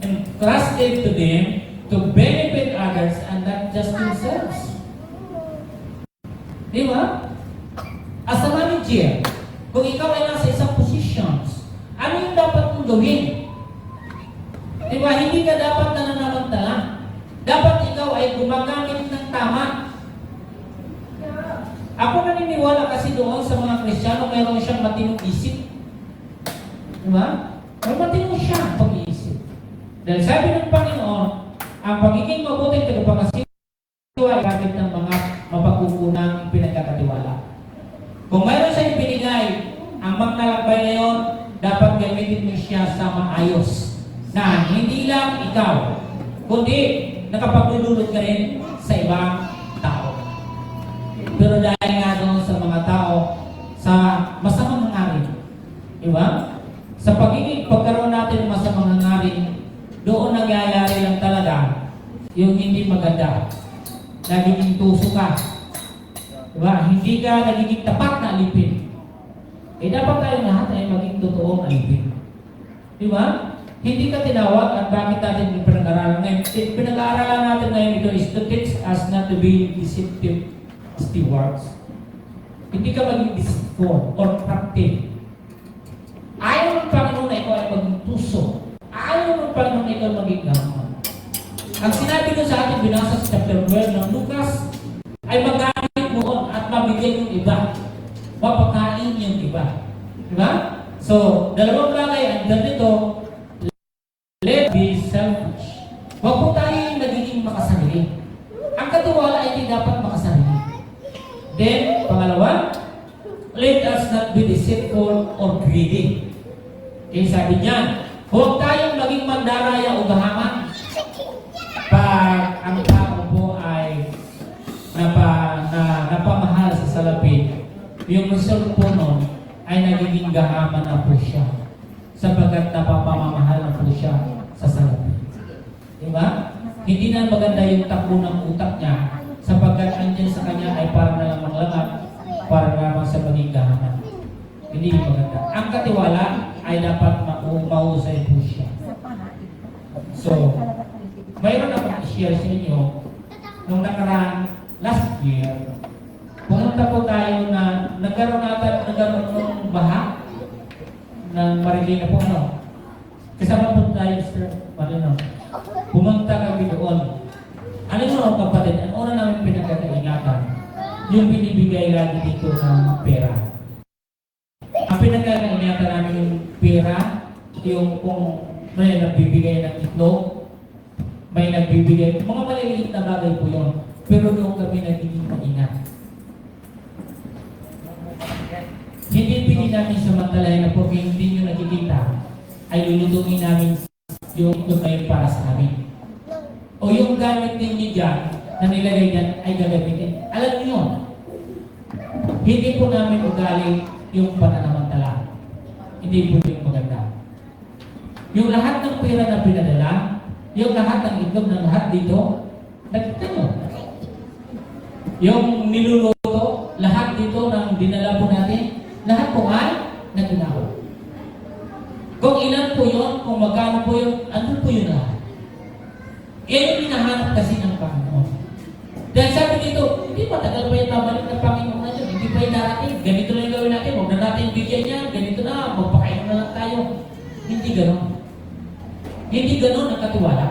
entrusted to them to benefit others and not just themselves. Di ba? As a manager, kung ikaw ay nasa isang positions, ano yung dapat mong gawin? Di ba? Hindi ka dapat nananamantala. Dapat ikaw ay gumagamit ng tama. Ako naniniwala kasi doon sa mga Kristiyano, mayroon siyang matinong isip. Di ba? May matinong siyang pag-iisip. Dahil sabi ng Panginoon, ang pagiging mabuting tagapangasiwa ay gamit ng mga mapagkukunang pinagkakatiwala. Kung mayroon sa'yo binigay, ang maglalakbay na yun, dapat gamitin mo siya sa maayos. Na hindi lang ikaw, kundi nakapaglulunod ka rin sa ibang tao. Pero dahil nga doon sa mga tao, sa masamang nangarin, di ba? Sa pagkaroon natin ng masamang nangarin, doon nangyayari lang talaga yung hindi maganda. Nagiging tuso ka. Diba? Hindi ka nagiging tapat na alipin. Eh dapat tayo lahat ay maging totoong alipin. Diba? Hindi ka tinawag at bakit natin pinag-aralan ngayon? Pinag-aaralan natin ngayon ito is to teach us not to be deceptive stewards. Hindi ka maging deceitful or crafty. Ayaw ng Panginoon na ikaw ay maging tuso. Ayaw ng Panginoon na ikaw maging gaman. Ang sinabi ko sa atin, binasa sa chapter 12 ng Lucas, ay magamit mo at mabigyan yung iba. Mapakain yung iba. Diba? So, dalawang bagay, ang dito, let be selfish. Huwag po tayo yung nagiging makasarili. Ang katiwala ay hindi dapat makasarili. Then, pangalawa, let us not be deceitful or greedy. Kaya sabi niyan, huwag tayong maging mandaraya o gahaman. Pag ang tao po ay napamahal sa salapi, yung result po nun ay nagiging gahaman na po siya sapagkat napapamamahal na po siya sa salapi. Diba? Hindi na maganda yung takbo ng utak niya sapagkat andyan sa kanya ay parang na lamang lamat, parang lamang sa maging gahaman. Hindi maganda. Ang katiwala ay dapat mahusay po siya. So, mayroon akong i-share sa inyo nung nakaraan last year, pumunta po tayo na nagkaroon ng baha ng Marilina po kasama po tayo Sir Marino. Pumunta kami doon. Ano mo kapatid, ang una namin pinagkakaingatan, yung binibigay lagi dito ng pera. Ang pinagkakaingatan namin yung pera, yung kung may nagbibigay ng itlog, may nagbibigay, mga maliliit na bagay po yun. Pero doon kami nagiging maingat. Hindi pili namin samantalahin na porque hindi nyo nakikita, ay lulutungin namin yung ito kayo para sa amin. O yung gamit ninyo dyan, na nilagay dyan, ay gagamitin. Alam niyo yun, hindi po namin ugali yung pananamantala. Hindi po yung maganda. Yung lahat ng pera na pinadala, yung lahat ng itlog ng lahat dito, nakita nyo. Yung niluluto, lahat dito ng dinala po natin, lahat po ay naginawa. Kung ilan po yun, kung magkano po yun, ano po yun lahat? Yan yung hinahanap kasi ng Panginoon. Dahil sabi dito, hindi matagal pa yung babalik ng Panginoon na yun. Hindi pa yung darating. Ganito lang yung gawin natin. Huwag na natin bigyan niya. Ganito na. Magpakain na lang tayo. Hindi gano'n. Hindi gano'n ang katiwala.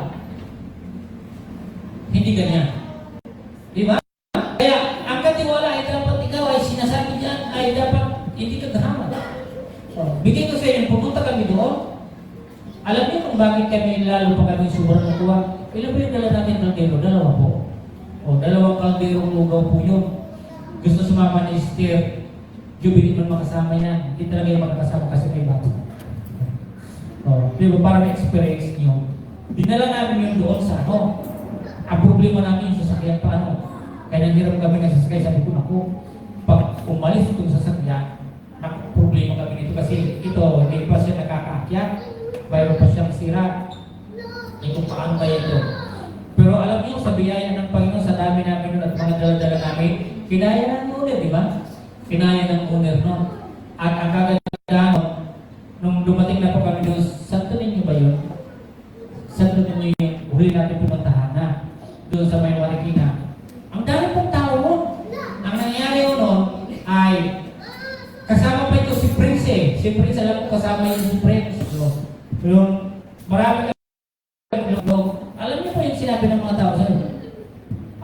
Hindi ganyan. Di ba? Kaya, ang katiwala ay dapat ikaw ay sinasabi niyan ay dapat hindi ka gahaman. So, bigay ko sa inyo, pumunta kami doon. Alam niyo kung bakit kami lalo pa kami sobrang natuwa? Ilan ba yung dala natin kaldero? Dalawa po. O, dalawang kalderong lugaw po yun. Gusto sumama ni Esther, Jubilee man makasama yan. Hindi talaga yung makakasama kasi may bago. O, di ba para may experience nyo? Dinala namin yun doon sa ano. Ang problema namin yung sasakyan pa ano. Kaya nandiram kami ng sasakyan, sabi ko, naku, pag umalis itong sasakyan, problema kami dito kasi ito, hindi pa siya nakakaakyat. Mayroon pa siyang sira. Ito paano ba ito? Pero alam niyo, sa biyaya ng Panginoon, sa dami namin nun at mga dala-dala namin, kinaya ng owner, di ba? Kinaya ng owner, no? At ang kagandahan, nung dumating na po kami doon, santo ninyo ba yun? Santo ninyo yung huli natin pumuntahan na doon sa may Marikina. Ang dami pong tao nun. Ang nangyari yun nun ay kasama pa ito si Prince eh. Si Prince, alam ko kasama yun si Prince. Yung marami alam niyo po yung sinabi ng mga tao sa'yo.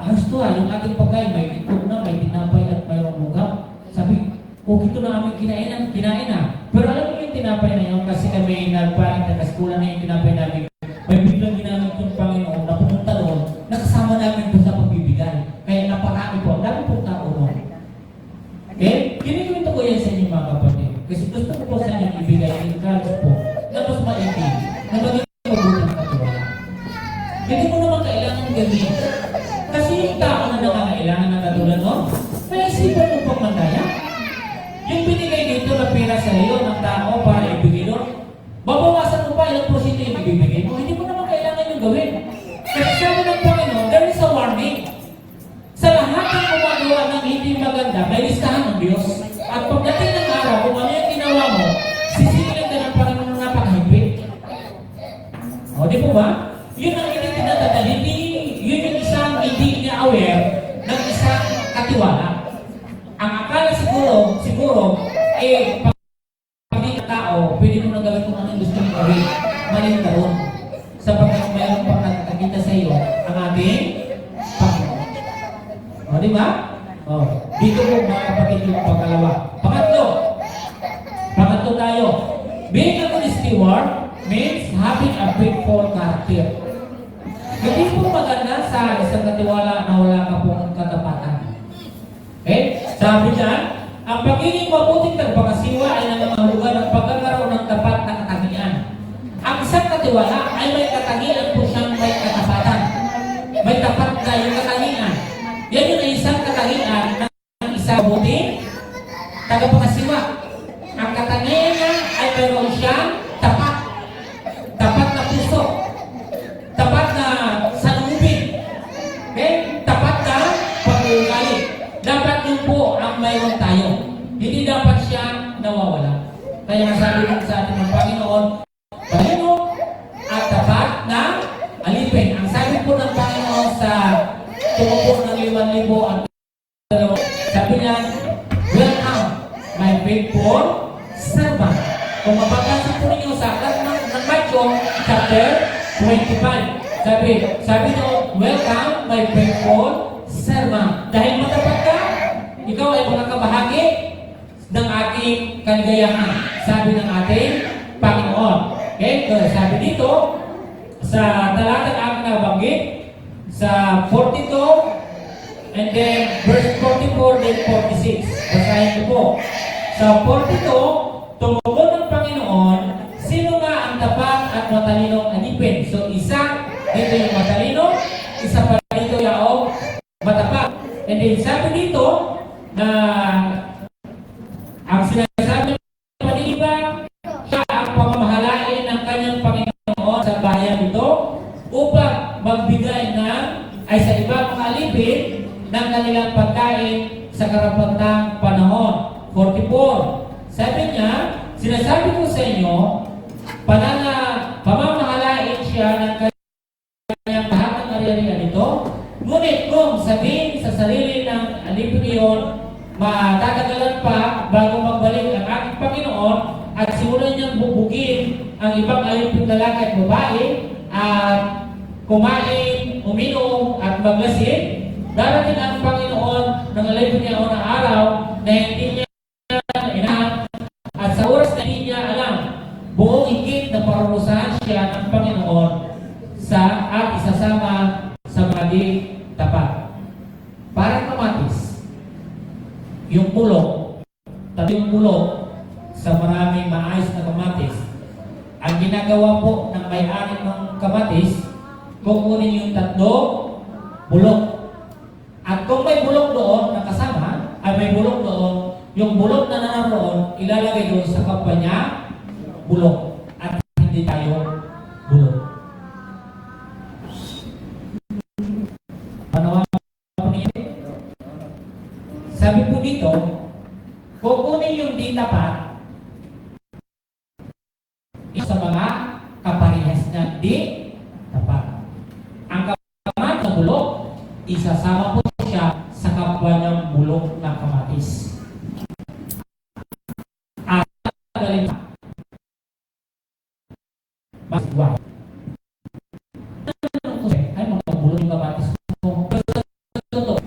Ayos to yung ating pagkain, may itlog na, may tinapay at mayroong lugaw. Sabi, ito na aming kinain na. Pero alam niyo yung tinapay na yun, kasi kami nagparang nakaskulan na yung tinapay namin. May biglang ginamit yung Panginoon na pumunta doon, nakasama namin doon sa pagbibigay. Kaya naparami po, dami pong tao doon. Okay? Kinikwento ko yan sa inyo mga kapatid. Kasi gusto ko po sa inyo ibigay, encourage po, na mas maibig, na maging mabuting katiwala. Hindi mo naman kailangan gawin. Kasi yung tao na nangangailangan ng katulad mo, may isipan mo pang mandaya. Yung binigay dito na pera sa iyo ng tao para ibigay doon, babawasan mo pa ilang porsyento yung ibibigay mo. Hindi mo naman kailangan yung gawin. Kasi sabi ng Panginoon, there is a warning. Sa lahat ng gumagawa ng hindi maganda, may listahan ng Diyos. At pagdating ng araw, kung ano yung ginawa mo, sisigilan ka ng Panginoon na napakahigpit. O, di po ba? Yun ang hindi tinatata. Yun yung isang hindi niya aware ng isang katiwala. Ang akala siguro, pag hindi tao, pwede mo na gawin kung anong gusto mong gawin. Maling taon. Sapagkat mayroon pang nakakita sa iyo ang ating Panginoon. O, di ba? O, dito po mga kapatid yung pangalawa. Pangatlo tayo. Being a good steward means having a faithful character. Hindi po maganda sa isang katiwala na wala ka pong katapatan. Okay? Sabi dyan, ang pagiging mabuting tagapagkasiwa ay nangangahulugan ng pagkakaroon ng tapat na katangian. Ang isang katiwala ay may katangian po siyang may katapatan. May tapat na yung katangian. Yan yung isang katangian ng isang mabuting tagapagkasiwa. Ang katangian niya ay mayroon siyang tapat. Tapat na puso. Tapat na salubin. Okay? Tapat na pag-uugali. Dapat yun po ang mayroon tayo. Hindi dapat siya nawawala. Kaya sabi rin sa ating ng Panginoon, talino at tapat na alipin. Ang sabi po ng Panginoon sa tumupo ng 5,000 at 2,000, sabi niya, welcome, my faithful servant. Kung mapagkasa po ninyo sa aklat ng Matthew, chapter 25. Sabi niyo, welcome, my faithful servant. Dahil matapat ka, ikaw ay makakabahagi ng ating kaligayahan. Sabi ng ating Panginoon. Okay? Sabi dito, sa talatang aking nabanggit, sa 42, and then verse 44, then 46. Basahin ko po. Sa 42, tumugon ng Panginoon, sino nga ang tapat at matalinong alipin? So, isa, dito yung matalino, isa pa dito yung matapat. And then sabi dito na ang sinasabi ng pag-ibig, siya ang pamamahalain ng kanyang Panginoon sa bayan nito upang magbigay ay sa ibang mga alipin ng kanilang pagkain sa karapatang panahon. 44. Sabi niya, sinasabi ko sa inyo, pamamahalain siya ng kanyang lahat ng ari-arian nito. Ngunit kung sabihin sa sarili ng alipin iyon, matatagalan pa bago magbalik ang aking Panginoon at simulan niyang bubugin ang ibang alipin lalaki at babae at kumain, uminom at maglasing, darating ang Panginoon ng alipin niya unang araw na hindi niya inahan at sa oras na hindi niya alam, buong higit na parurusahan siya ng Panginoon at isasama tapat. Parang kamatis, yung bulok, tabi yung bulok sa maraming maayos na kamatis, ang ginagawa po ng may-ari ng kamatis, kukunin yung tatlo bulok. At kung may bulok doon na kasama, ay may bulok doon, yung bulok na naroon, ilalagay doon sa kapwa niya, bulok. At hindi tayo bulok. Panawa po niya. Sabi po dito, kukunin yung di tapat sa mga kaparehas na di tapat. Ang kapamat na bulok, isasama po siya sa kapwa niyang bulok na kamatis. At galing mas buwan. Ay, mga bulok yung kamatis.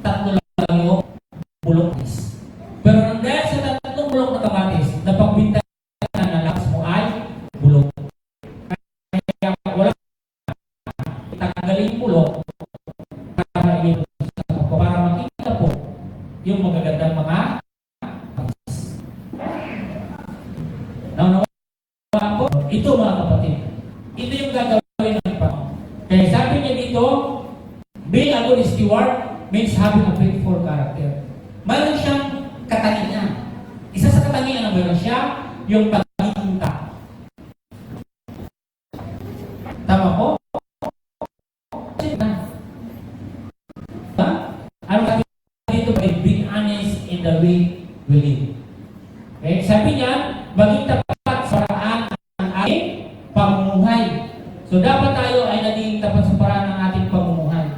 Tatlo lang yung bulok kamatis. Pero dahil sa tatlong bulok na kamatis, napagbinta na lakas mo ay bulok. Kaya wala tanggalin yung bulok para makita po yung magagandang mga kamatis. Naunawa po, ito mga kapatid, ito yung gagawin ng Panginoon. Kaya sabi niya dito, being a good steward means having a faithful character. Mayroon siyang katangian. Isa sa katangian na mayroon siya, yung pagiging tao. Tama po? Ano sabi dito? Being honest in the way we live. Okay? Sabi niya, maging tapat sa paraan ng ating pamumuhay. So dapat tayo ay naging tapat sa paraan ng ating pamumuhay.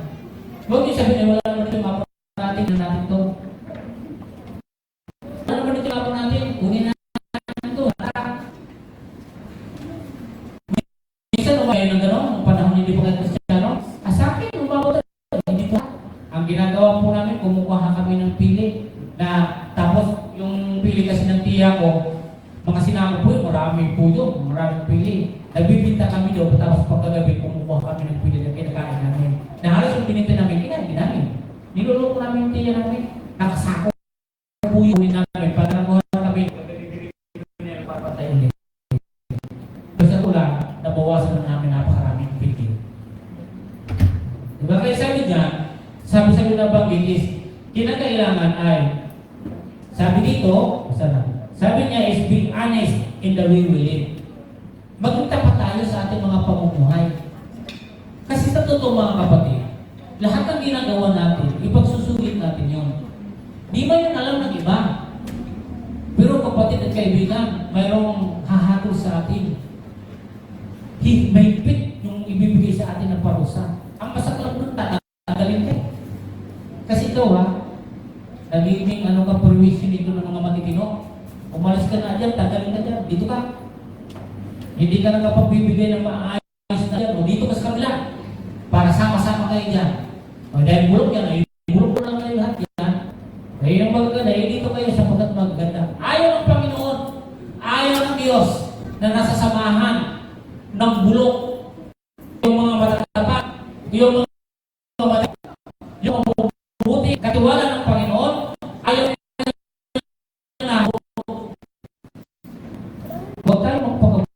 Huwag niyo sabihin, wala naman ito mapa natin na natin ito. Wala naman ito mapa natin, kunin natin ito. Minsan umayon ng gano'n, nung panahon hindi pa kayo Kristiyano, sa akin, umabot hindi po. Ang ginagawa po namin, kumukuha kami ng pili. Na tapos, yung pili kasi ng tiya ko, mga sinama po yun, marami po yun, maraming pili. Nagbibinta kami doon, tapos pagkagabi, kumukuha kami ng pili na kinakain namin. Na halos yung binita namin, kinain namin. Niluloko namin yung tiya namin, nakasako po yung namin, para nakuha kami, papatay ulit. Basta ko lang, nabawasan na namin napakaraming pili. Diba kaya sabi dyan, sabi na banggit is, kinakailangan ay, sabi dito, sabi niya is being honest in the way we live. Maging tapat tayo sa ating mga pamumuhay. Kasi sa totoo mga kapatid, lahat ng ginagawa natin, ipagsusulit natin yun. Di ba yun alam ng iba? Pero kapatid at kaibigan, mayroong hahatol sa atin. Mahigpit yung ibibigay sa atin ng parusa. Ang masaklap nun, tagalin ka. Kasi ito nagiging ka permission dito ng mga matitino. Umalis ka na dyan, tagalin ka dyan, dito ka. Hindi ka na kapagbibigay ng maayos na dyan, o dito ka sa kabila. Para sama-sama kayo dyan. O dahil bulok yan, ay bulok ko lang kayo lahat yan. Kaya yung magaganda, dito kayo sapagkat magaganda. Ayaw ng Panginoon, ayaw ng Diyos na nasa samahan ng bulok. Yung mga matatapat, yung mga yung buti, katiwala ng Panginoon, ayaw na huwag tayo magpagod.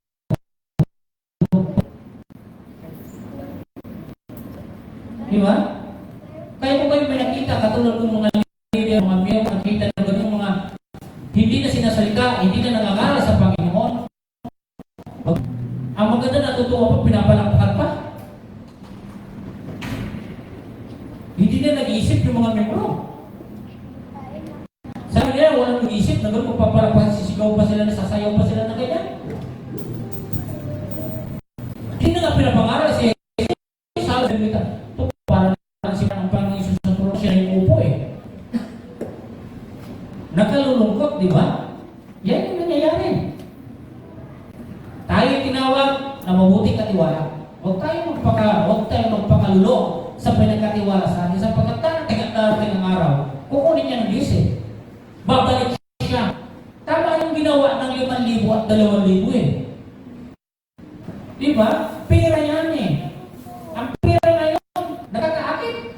Diba? Kaya kung kayo may nakita, katulad ng mga leader, mga mayor, nakita na ganyan mga hindi na sinasalita, hindi na nangangaral sa Panginoon. Ang maganda natutuwa pa, pinapalakpakan pa. Hindi na nag-iisip yung mga membro. Sabi nila, walang nag-iisip, nagawin magpapalakpakan, sisigaw pa sila, nasasayaw pa sila na ganyan. Hindi na nga pinapangaral siya. Sabi nila, ito parang siya ang Panginoon Isus sa trono, siya yung upo eh. Nakalulungkot, di ba? Yan yung nangyayari. Tayo tinawag na mabuting katiwala. Huwag tayo magpakalulo sa pinagkatiwala sa atin. Sapagkat darating ang araw, kukunin niya ng Diyos eh. Babalik siya. Tama yung ginawa ng 5,000 at 2,000 eh. Diba? Pera yan eh. Ang pera na yun, nakakaakit.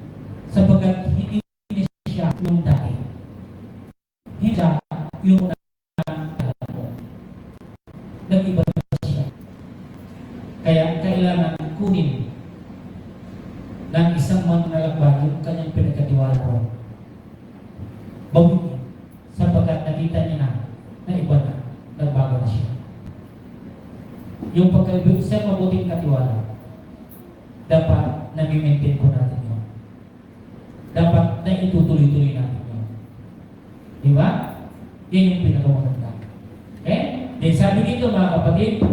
ay kailangan kunin ng isang manlalakbay yung kanyang pinagkatiwala ko. Bago sapagkat nakita niya na iba na, nagbago na siya. Yung isang mabuting katiwala, dapat nami-maintain po natin yun. Dapat na itutuloy-tuloy natin yun. Di ba? Yan yung pinakamaganda. Okay? Then sabi dito mga kapatid,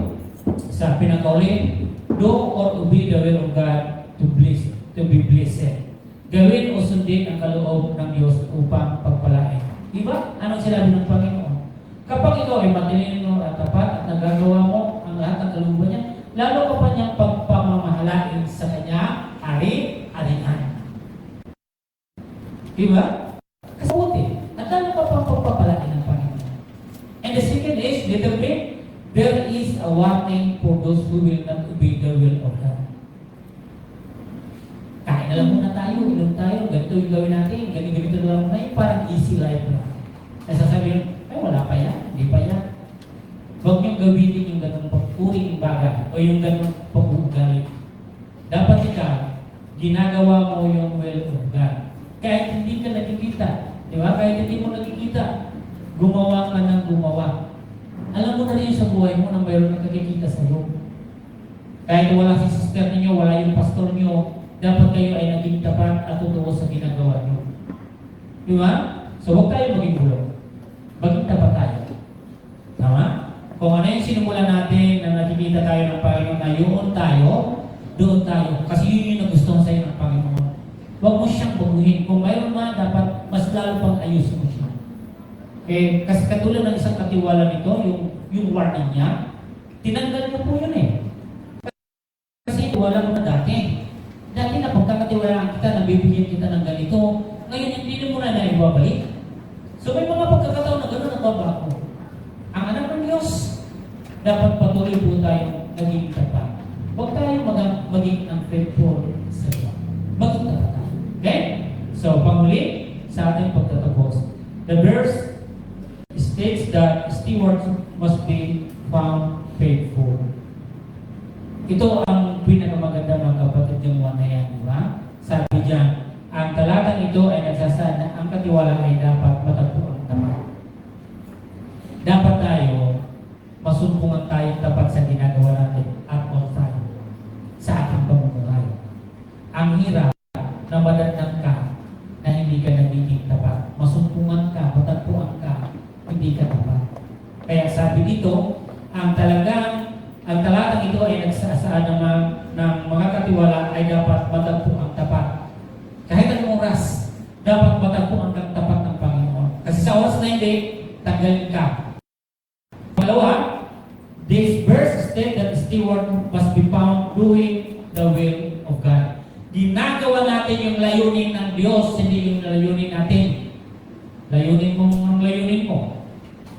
sa pinakauli, do or obey the will of God to be blessed. Gawin o sundin ang kaloob ng Diyos upang pagpalain. Di ba? Anong sinabi ng Panginoon? Kapag ikaw ay matalino at tapat at nagagawa mo ang lahat ng kalooban niya, lalo ka pa niyang pagpamamahalain sa kanya ari-arihan. Di ba? Kasabuti. At lalo ka pang pagpapalain ng Panginoon. And the second is, literally, there is a warning for those who will not obey the will of God. Kain na lang muna tayo, inom tayo, ganito yung gawin natin, ganito na lang muna yung parang easy life na. Ay sasabihin, ay wala pa yan, hindi pa yan. Huwag niyong gawin yung ganong pagpuring bagay o yung ganong pag-uugali. Dapat ikaw, ginagawa mo yung will of God. Kahit hindi ka nakikita, di ba? Kahit hindi mo nakikita, gumawa ka ng gumawa. Alam mo na rin sa buhay mo na mayroon nakikita sa iyo. Kahit wala si sister ninyo, wala yung pastor niyo, dapat kayo ay naging tapat at totoo sa ginagawa niyo. Di ba? So huwag tayo maging bulong. Maging tapat tayo. Tama? Kung ano yung sinumulan natin na nakikita tayo ng Panginoon na yun tayo, doon tayo. Kasi yun yung nagustuhan sa'yo ng Panginoon. Huwag mo siyang baguhin. Kung mayroon man, dapat mas lalo pang ayusin mo siya. Eh, kasi katulad ng isang katiwala nito, yung warning niya, tinanggal niyo po yun eh. Kasi wala mo na dati. Dati na pagkakatiwalaan kita, nabibigyan kita ng ganito, ngayon hindi mo na naibabalik. So may mga pagkakataon na gano'n ang babago. Ang anak ng Diyos, dapat patuloy po tayo naging tapat. Huwag tayo maging unfaithful sa iyo. Maging tapat tayo. Okay? So, panguli sa ating pagtatapos. The verse states that stewards must be found faithful. Ito ang pinakamaganda mga kapatid yung one na yan, di ba? Sabi diyan, ang talatang ito ay nagsasaad na ang katiwala ay dapat matagpuan tapat. Dapat tayo, masumpungan tayo tapat sa ginagawa natin at on time sa ating pamumuhay. Ang hirap na madatnang ka na hindi ka nagiging tapat. Masumpungan ka, matagpuan ka, hindi ka tapat. Kaya sabi dito, ang talatang ito ay nagsasaad ng mga katiwala ay dapat matagpuan tapat. Kahit anong oras, dapat matagpuan kang tapat ng Panginoon. Kasi sa oras na hindi, tanggalin ka. Pangalawa, this verse states that the steward must be found doing the will of God. Ginagawa natin yung layunin ng Diyos, hindi yung layunin natin. Layunin mo ang layunin mo.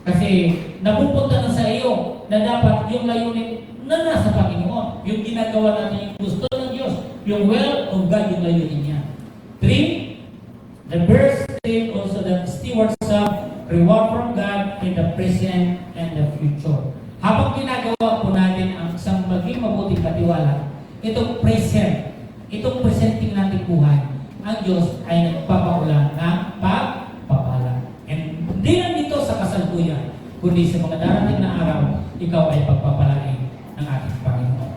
Kasi napupunta na sa iyo na dapat yung layunin na nasa Panginoon. Yung ginagawa natin yung gusto ng Diyos, yung will of God, yung layunin niya. 3, the verse states also that stewards have reward from God in the present and the future. Habang ginagawa po natin ang isang maging mabuting katiwala, itong presenting natin buhay, ang Diyos ay nagpapaulan ng pagpapala. And hindi lang dito sa kasalukuyan, kundi sa mga darating na araw, ikaw ay pagpapalain ng ating Panginoon.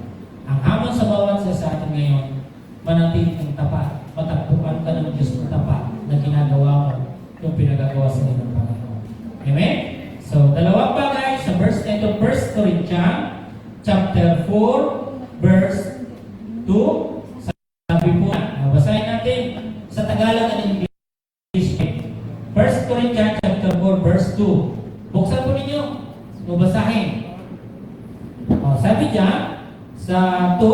Ang hamon sa bawat isa sa atin ngayon, manatili kang tapat, matagpuan ka ng Diyos ng tapat na ginagawa mo yung pinagagawa sa iyo ng Panginoon. Amen? So, dalawang bagay sa verse nito, 1 Corinthians chapter 4, verse 2. Sabi po, basahin natin sa Tagalog at English. 1 Corinthians chapter 4, verse 2. Buksan po ninyo. Babasahin. Sabi niya, sa 2,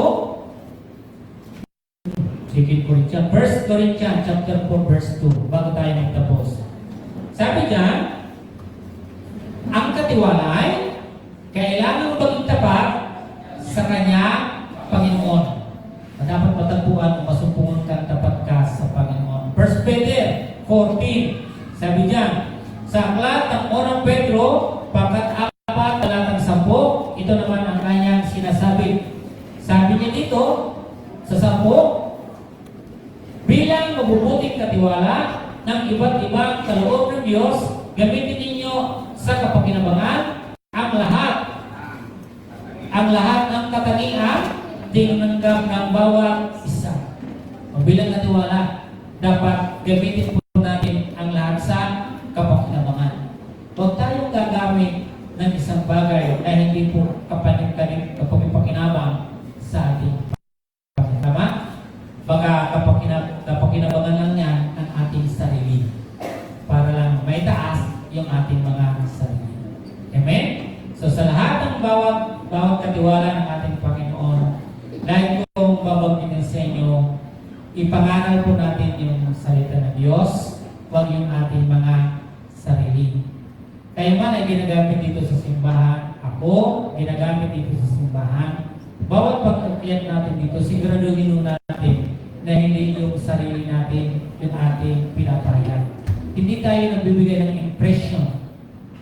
1 Corinthians chapter 4, verse 2. Bago tayo magtapos. Sabi niya, ang katiwala ay kailangan maging tapat sa kanya, Panginoon. Dapat matagpuan o masumpungan ka, tapat ka sa Panginoon. 1 Peter 14, sabi niya, sa aklat ng unang Pedro, pangkat 4, talatang 10, ito naman ang kanyang sinasabi. Sabi niya dito sa 10, bilang mabubuting katiwala ng iba't ibang kaloob ng Diyos, gamitin ninyo sa kapakinabangan ang lahat ng katangian, tinanggap ng bawat isa. O bilang katiwala, dapat gamitin po natin ang lahat sa kapakinabangan. Huwag tayong gagamit ng isang bagay na hindi po kapakipakinabang sa ating tama? Baka kapakinabangan lang yan ang ating sarili para lang may taas yung ating mga sarili. Amen? So sa lahat ng bawat katiwala ng ating Panginoon, dahil kong babanggitin sa inyo, ipangaral po natin yung salita ng Diyos, huwag yung ating mga sarili. Kayo man ay ginagamit dito sa simbahan, ako ginagamit dito sa simbahan. Bawat pag-akyat natin dito, siguraduhin natin na hindi yung sarili natin yung ating pinapahayag. Hindi tayo nagbibigay ng impression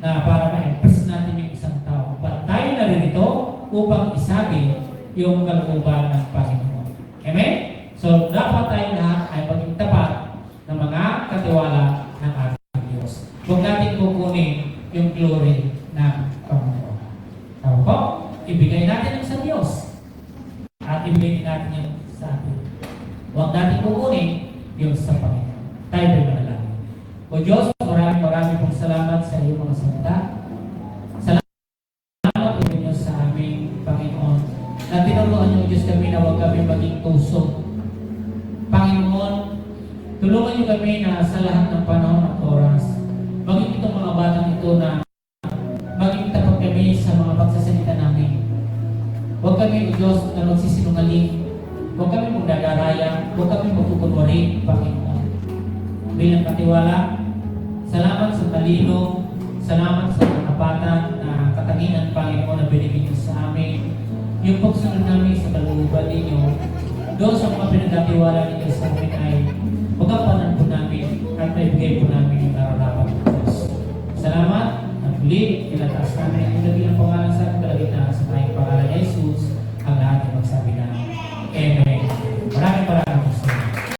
na para ma-impress natin yung isang tao. But tayo narito upang isabi yung kalooban ng Panginoon. Amen? So, dapat tayo lahat ay maging tapat ng mga katiwala ng ating Diyos. Huwag natin kukunin yung glory ng Panginoon. Tama po? Ibigay natin yung sa Diyos. At ibigay natin yung sa atin. Huwag natin kukunin yung sa Panginoon. Tayo ay manalangin. O Diyos, maraming pong salamat sa iyong mga salita. Salamat po ninyo sa aming Panginoon. Na tinuruan niyo, Diyos, kami na huwag kami maging tuso. Panginoon, tulungan niyo kami na sa lahat ng panahon at oras, maging itong mga batang ito na maging tapat kami sa mga pagsasalita namin. Huwag kami, O Diyos, na magsisinungaling. Huwag kami magdadaraya. Huwag kami magkukunwari, Panginoon. Bilang katiwala, salamat sa talino, salamat sa katapatan na katangian, Panginoon, na binigay niyo sa amin. Yung pagsunod namin sa kalooban ninyo, doon sa mga pinagkatiwala ninyo sa amin ay magampanan po namin at maibigay po namin yung nararapat ng Diyos. Salamat at muli, tinataas namin ang ilabi ng pangalan sa ating kalagitnaan sa tayong pangalan ni Jesus.